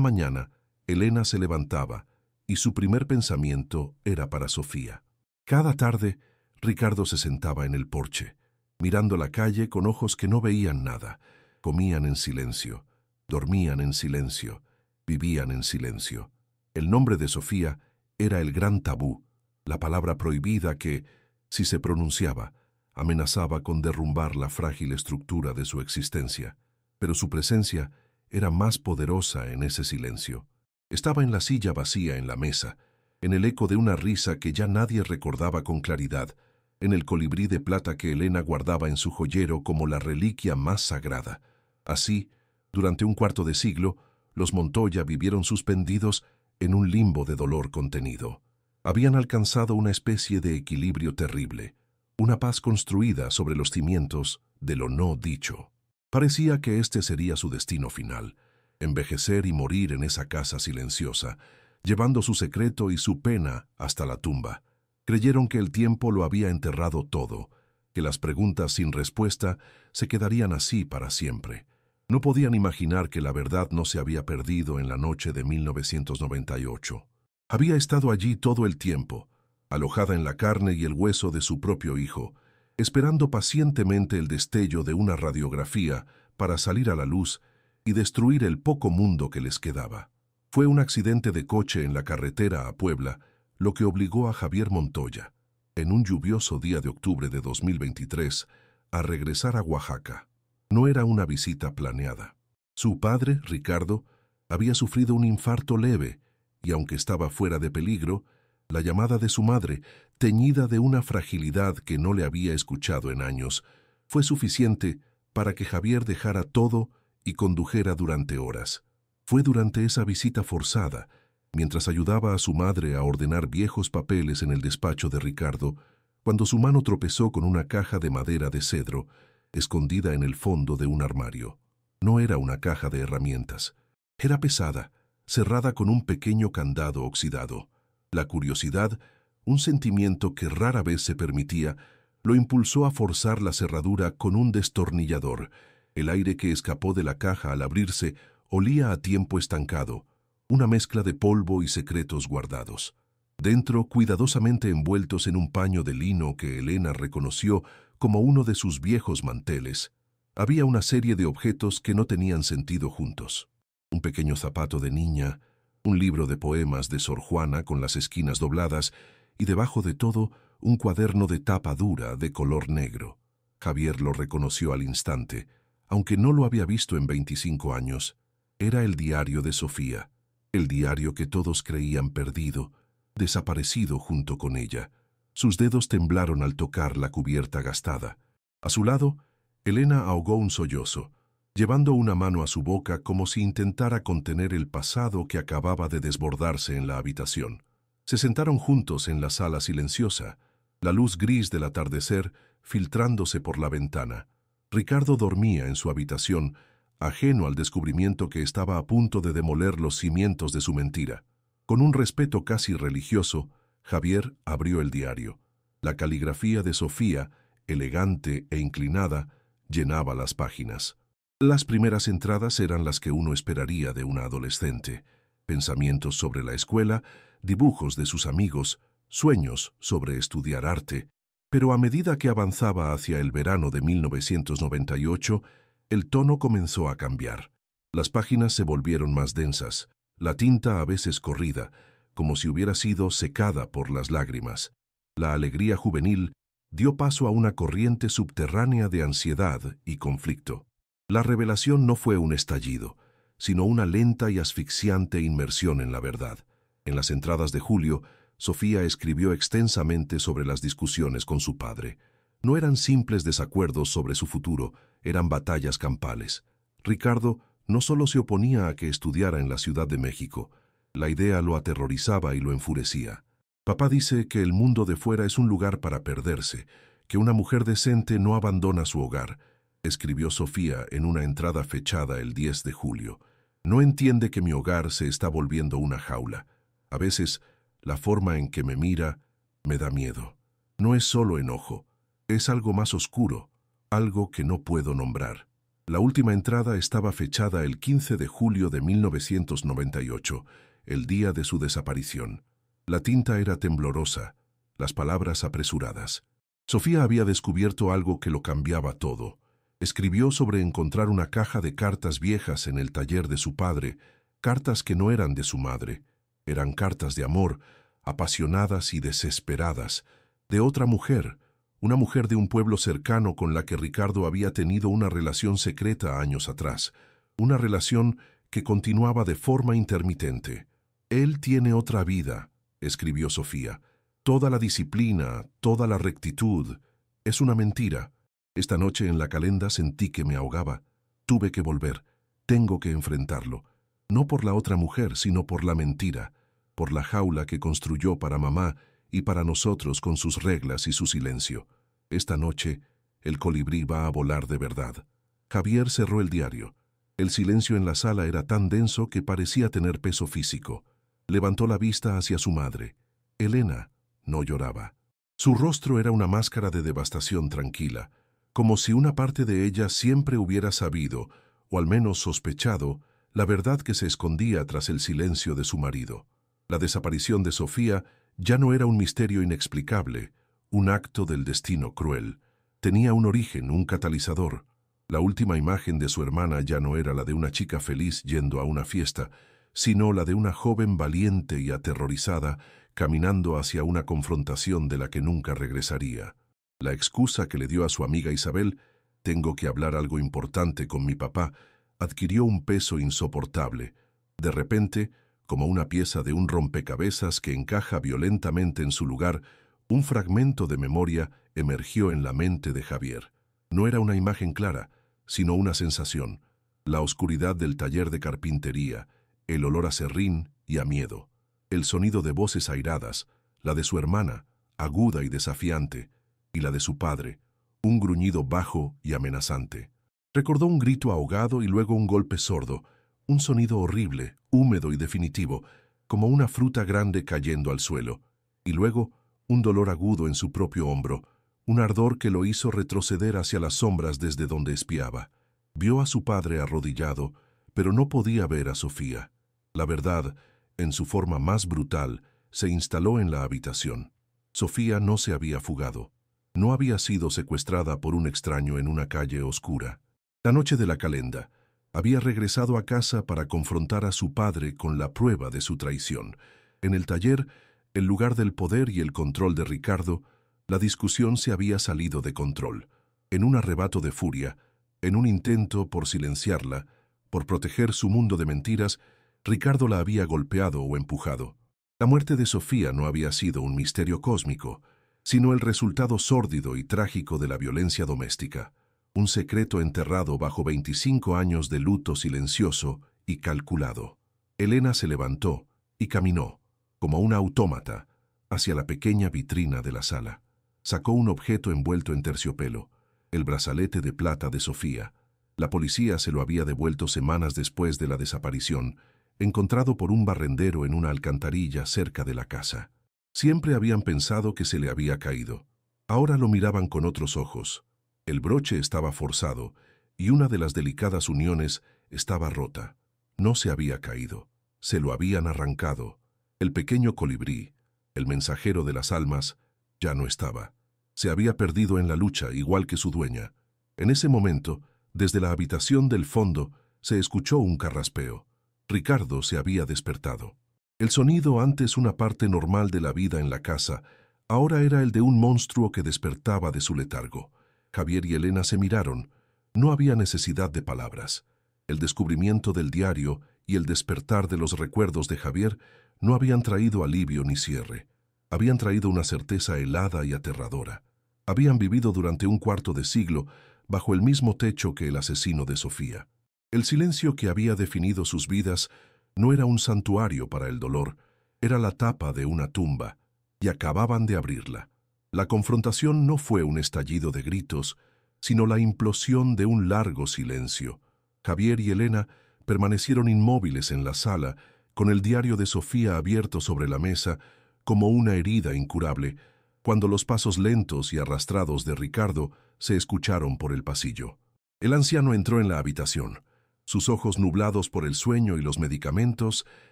mañana, Elena se levantaba, y su primer pensamiento era para Sofía. Cada tarde, Ricardo se sentaba en el porche, mirando la calle con ojos que no veían nada. Comían en silencio, dormían en silencio, vivían en silencio. El nombre de Sofía era el gran tabú, la palabra prohibida que, si se pronunciaba, amenazaba con derrumbar la frágil estructura de su existencia. Pero su presencia era más poderosa en ese silencio. Estaba en la silla vacía en la mesa, en el eco de una risa que ya nadie recordaba con claridad, en el colibrí de plata que Elena guardaba en su joyero como la reliquia más sagrada. Así, durante un cuarto de siglo, los Montoya vivieron suspendidos en un limbo de dolor contenido. Habían alcanzado una especie de equilibrio terrible, una paz construida sobre los cimientos de lo no dicho. Parecía que este sería su destino final, envejecer y morir en esa casa silenciosa, llevando su secreto y su pena hasta la tumba. Creyeron que el tiempo lo había enterrado todo, que las preguntas sin respuesta se quedarían así para siempre. No podían imaginar que la verdad no se había perdido en la noche de 1998. Había estado allí todo el tiempo, alojada en la carne y el hueso de su propio hijo, esperando pacientemente el destello de una radiografía para salir a la luz y destruir el poco mundo que les quedaba. Fue un accidente de coche en la carretera a Puebla lo que obligó a Javier Montoya, en un lluvioso día de octubre de 2023, a regresar a Oaxaca. No era una visita planeada. Su padre, Ricardo, había sufrido un infarto leve y, aunque estaba fuera de peligro, la llamada de su madre, teñida de una fragilidad que no le había escuchado en años, fue suficiente para que Javier dejara todo y condujera durante horas. Fue durante esa visita forzada, mientras ayudaba a su madre a ordenar viejos papeles en el despacho de Ricardo, cuando su mano tropezó con una caja de madera de cedro, escondida en el fondo de un armario. No era una caja de herramientas. Era pesada, cerrada con un pequeño candado oxidado. La curiosidad, un sentimiento que rara vez se permitía, lo impulsó a forzar la cerradura con un destornillador. El aire que escapó de la caja al abrirse olía a tiempo estancado, una mezcla de polvo y secretos guardados. Dentro, cuidadosamente envueltos en un paño de lino que Elena reconoció como uno de sus viejos manteles, había una serie de objetos que no tenían sentido juntos. Un pequeño zapato de niña, un libro de poemas de Sor Juana con las esquinas dobladas y debajo de todo un cuaderno de tapa dura de color negro. Javier lo reconoció al instante, aunque no lo había visto en 25 años. Era el diario de Sofía, el diario que todos creían perdido, desaparecido junto con ella. Sus dedos temblaron al tocar la cubierta gastada. A su lado, Elena ahogó un sollozo, llevando una mano a su boca como si intentara contener el pasado que acababa de desbordarse en la habitación. Se sentaron juntos en la sala silenciosa, la luz gris del atardecer filtrándose por la ventana. Ricardo dormía en su habitación, ajeno al descubrimiento que estaba a punto de demoler los cimientos de su mentira. Con un respeto casi religioso, Javier abrió el diario. La caligrafía de Sofía, elegante e inclinada, llenaba las páginas. Las primeras entradas eran las que uno esperaría de una adolescente. Pensamientos sobre la escuela, dibujos de sus amigos, sueños sobre estudiar arte. Pero a medida que avanzaba hacia el verano de 1998, el tono comenzó a cambiar. Las páginas se volvieron más densas, la tinta a veces corrida, como si hubiera sido secada por las lágrimas. La alegría juvenil dio paso a una corriente subterránea de ansiedad y conflicto. La revelación no fue un estallido, sino una lenta y asfixiante inmersión en la verdad. En las entradas de julio, Sofía escribió extensamente sobre las discusiones con su padre. No eran simples desacuerdos sobre su futuro, eran batallas campales. Ricardo No solo se oponía a que estudiara en la Ciudad de México, la idea lo aterrorizaba y lo enfurecía. Papá dice que el mundo de fuera es un lugar para perderse, que una mujer decente no abandona su hogar, escribió Sofía en una entrada fechada el 10 de julio. No entiende que mi hogar se está volviendo una jaula. A veces, la forma en que me mira me da miedo. No es solo enojo, es algo más oscuro, algo que no puedo nombrar. La última entrada estaba fechada el 15 de julio de 1998, el día de su desaparición. La tinta era temblorosa, las palabras apresuradas. Sofía había descubierto algo que lo cambiaba todo. Escribió sobre encontrar una caja de cartas viejas en el taller de su padre, cartas que no eran de su madre. Eran cartas de amor, apasionadas y desesperadas, de otra mujer, una mujer de un pueblo cercano con la que Ricardo había tenido una relación secreta años atrás, una relación que continuaba de forma intermitente. Él tiene otra vida, escribió Sofía. Toda la disciplina, toda la rectitud, es una mentira. Esta noche en la calenda sentí que me ahogaba. Tuve que volver. Tengo que enfrentarlo. No por la otra mujer, sino por la mentira, por la jaula que construyó para mamá y para nosotros con sus reglas y su silencio. Esta noche, el colibrí va a volar de verdad. Javier cerró el diario. El silencio en la sala era tan denso que parecía tener peso físico. Levantó la vista hacia su madre. Elena no lloraba. Su rostro era una máscara de devastación tranquila, como si una parte de ella siempre hubiera sabido, o al menos sospechado, la verdad que se escondía tras el silencio de su marido. La desaparición de Sofía ya no era un misterio inexplicable, un acto del destino cruel. Tenía un origen, un catalizador. La última imagen de su hermana ya no era la de una chica feliz yendo a una fiesta, sino la de una joven valiente y aterrorizada caminando hacia una confrontación de la que nunca regresaría. La excusa que le dio a su amiga Isabel, «tengo que hablar algo importante con mi papá», adquirió un peso insoportable. De repente, como una pieza de un rompecabezas que encaja violentamente en su lugar, un fragmento de memoria emergió en la mente de Javier. No era una imagen clara, sino una sensación. La oscuridad del taller de carpintería, el olor a serrín y a miedo. El sonido de voces airadas, la de su hermana, aguda y desafiante, y la de su padre, un gruñido bajo y amenazante. Recordó un grito ahogado y luego un golpe sordo, un sonido horrible, húmedo y definitivo, como una fruta grande cayendo al suelo, y luego un dolor agudo en su propio hombro, un ardor que lo hizo retroceder hacia las sombras desde donde espiaba. Vio a su padre arrodillado, pero no podía ver a Sofía. La verdad, en su forma más brutal, se instaló en la habitación. Sofía no se había fugado. No había sido secuestrada por un extraño en una calle oscura. La noche de la calenda, había regresado a casa para confrontar a su padre con la prueba de su traición. En el taller, en lugar del poder y el control de Ricardo, la discusión se había salido de control. En un arrebato de furia, en un intento por silenciarla, por proteger su mundo de mentiras, Ricardo la había golpeado o empujado. La muerte de Sofía no había sido un misterio cósmico, sino el resultado sórdido y trágico de la violencia doméstica, un secreto enterrado bajo 25 años de luto silencioso y calculado. Elena se levantó y caminó, como una autómata, hacia la pequeña vitrina de la sala. Sacó un objeto envuelto en terciopelo, el brazalete de plata de Sofía. La policía se lo había devuelto semanas después de la desaparición, encontrado por un barrendero en una alcantarilla cerca de la casa. Siempre habían pensado que se le había caído. Ahora lo miraban con otros ojos. El broche estaba forzado y una de las delicadas uniones estaba rota. No se había caído. Se lo habían arrancado. El pequeño colibrí, el mensajero de las almas, ya no estaba. Se había perdido en la lucha, igual que su dueña. En ese momento, desde la habitación del fondo, se escuchó un carraspeo. Ricardo se había despertado. El sonido, antes una parte normal de la vida en la casa, ahora era el de un monstruo que despertaba de su letargo. Javier y Elena se miraron. No había necesidad de palabras. El descubrimiento del diario y el despertar de los recuerdos de Javier no habían traído alivio ni cierre. Habían traído una certeza helada y aterradora. Habían vivido durante un cuarto de siglo bajo el mismo techo que el asesino de Sofía. El silencio que había definido sus vidas no era un santuario para el dolor, era la tapa de una tumba, y acababan de abrirla. La confrontación no fue un estallido de gritos, sino la implosión de un largo silencio. Javier y Elena permanecieron inmóviles en la sala, con el diario de Sofía abierto sobre la mesa, como una herida incurable, cuando los pasos lentos y arrastrados de Ricardo se escucharon por el pasillo. El anciano entró en la habitación, sus ojos nublados por el sueño y los medicamentos,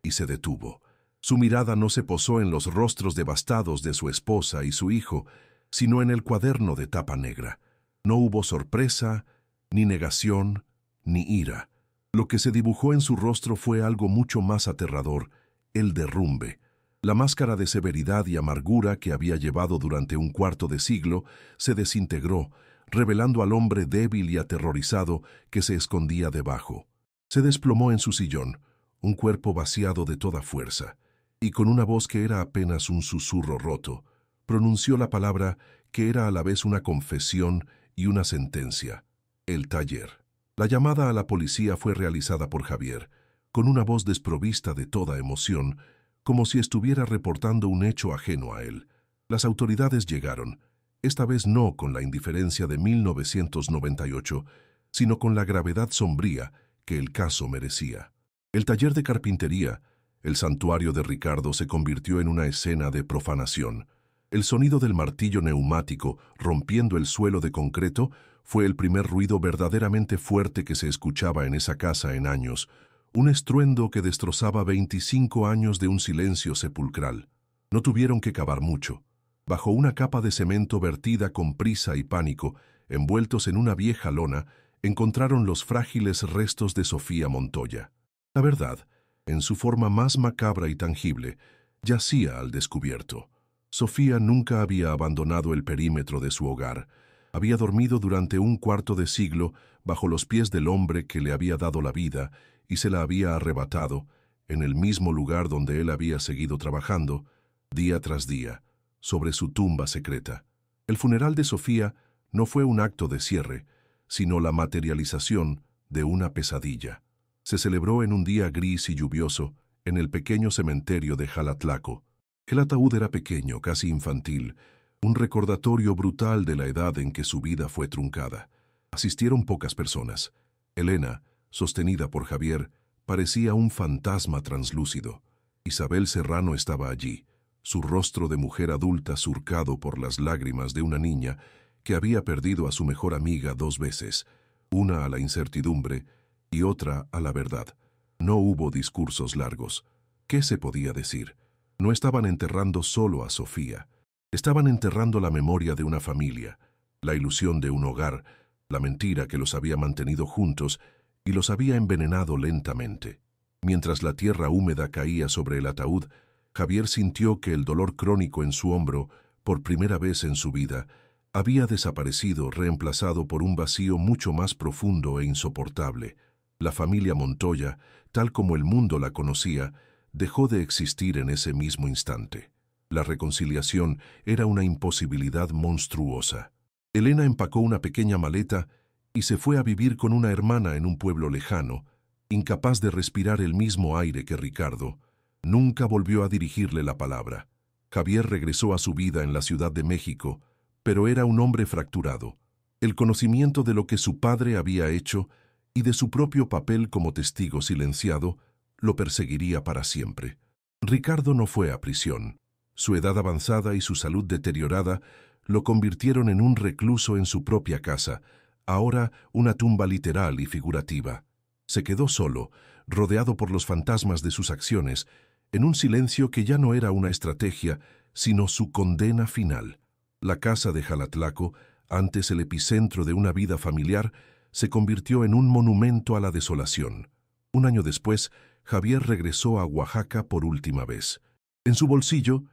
y se detuvo. Su mirada no se posó en los rostros devastados de su esposa y su hijo, sino en el cuaderno de tapa negra. No hubo sorpresa, ni negación, ni ira. Lo que se dibujó en su rostro fue algo mucho más aterrador, el derrumbe. La máscara de severidad y amargura que había llevado durante un cuarto de siglo se desintegró, revelando al hombre débil y aterrorizado que se escondía debajo. Se desplomó en su sillón, un cuerpo vaciado de toda fuerza, y con una voz que era apenas un susurro roto, pronunció la palabra que era a la vez una confesión y una sentencia: el taller. La llamada a la policía fue realizada por Javier, con una voz desprovista de toda emoción, como si estuviera reportando un hecho ajeno a él. Las autoridades llegaron, esta vez no con la indiferencia de 1998, sino con la gravedad sombría que el caso merecía. El taller de carpintería, el santuario de Ricardo, se convirtió en una escena de profanación. El sonido del martillo neumático rompiendo el suelo de concreto fue el primer ruido verdaderamente fuerte que se escuchaba en esa casa en años, un estruendo que destrozaba 25 años de un silencio sepulcral. No tuvieron que cavar mucho. Bajo una capa de cemento vertida con prisa y pánico, envueltos en una vieja lona, encontraron los frágiles restos de Sofía Montoya. La verdad, en su forma más macabra y tangible, yacía al descubierto. Sofía nunca había abandonado el perímetro de su hogar. Había dormido durante un cuarto de siglo bajo los pies del hombre que le había dado la vida y se la había arrebatado, en el mismo lugar donde él había seguido trabajando, día tras día, sobre su tumba secreta. El funeral de Sofía no fue un acto de cierre, sino la materialización de una pesadilla. Se celebró en un día gris y lluvioso, en el pequeño cementerio de Jalatlaco. El ataúd era pequeño, casi infantil, un recordatorio brutal de la edad en que su vida fue truncada. Asistieron pocas personas. Elena, sostenida por Javier, parecía un fantasma translúcido. Isabel Serrano estaba allí, su rostro de mujer adulta surcado por las lágrimas de una niña que había perdido a su mejor amiga 2 veces, una a la incertidumbre y otra a la verdad. No hubo discursos largos. ¿Qué se podía decir? No estaban enterrando solo a Sofía. Estaban enterrando la memoria de una familia, la ilusión de un hogar, la mentira que los había mantenido juntos y los había envenenado lentamente. Mientras la tierra húmeda caía sobre el ataúd, Javier sintió que el dolor crónico en su hombro, por primera vez en su vida, había desaparecido, reemplazado por un vacío mucho más profundo e insoportable. La familia Montoya, tal como el mundo la conocía, dejó de existir en ese mismo instante. La reconciliación era una imposibilidad monstruosa. Elena empacó una pequeña maleta y se fue a vivir con una hermana en un pueblo lejano, incapaz de respirar el mismo aire que Ricardo. Nunca volvió a dirigirle la palabra. Javier regresó a su vida en la Ciudad de México, pero era un hombre fracturado. El conocimiento de lo que su padre había hecho y de su propio papel como testigo silenciado lo perseguiría para siempre. Ricardo no fue a prisión. Su edad avanzada y su salud deteriorada lo convirtieron en un recluso en su propia casa, ahora una tumba literal y figurativa. Se quedó solo, rodeado por los fantasmas de sus acciones, en un silencio que ya no era una estrategia, sino su condena final. La casa de Jalatlaco, antes el epicentro de una vida familiar, se convirtió en un monumento a la desolación. Un año después, Javier regresó a Oaxaca por última vez. En su bolsillo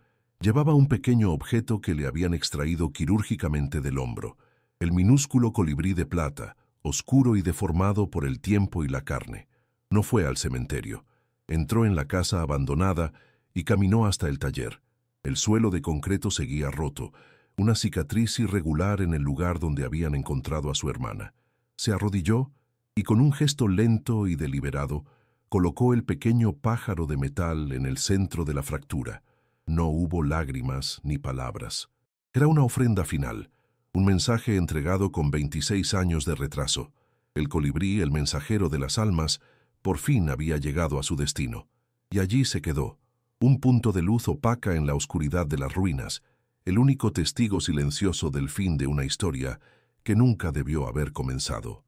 llevaba un pequeño objeto que le habían extraído quirúrgicamente del hombro, el minúsculo colibrí de plata, oscuro y deformado por el tiempo y la carne. No fue al cementerio. Entró en la casa abandonada y caminó hasta el taller. El suelo de concreto seguía roto, una cicatriz irregular en el lugar donde habían encontrado a su hermana. Se arrodilló y con un gesto lento y deliberado, colocó el pequeño pájaro de metal en el centro de la fractura. No hubo lágrimas ni palabras. Era una ofrenda final, un mensaje entregado con 26 años de retraso. El colibrí, el mensajero de las almas, por fin había llegado a su destino. Y allí se quedó, un punto de luz opaca en la oscuridad de las ruinas, el único testigo silencioso del fin de una historia que nunca debió haber comenzado.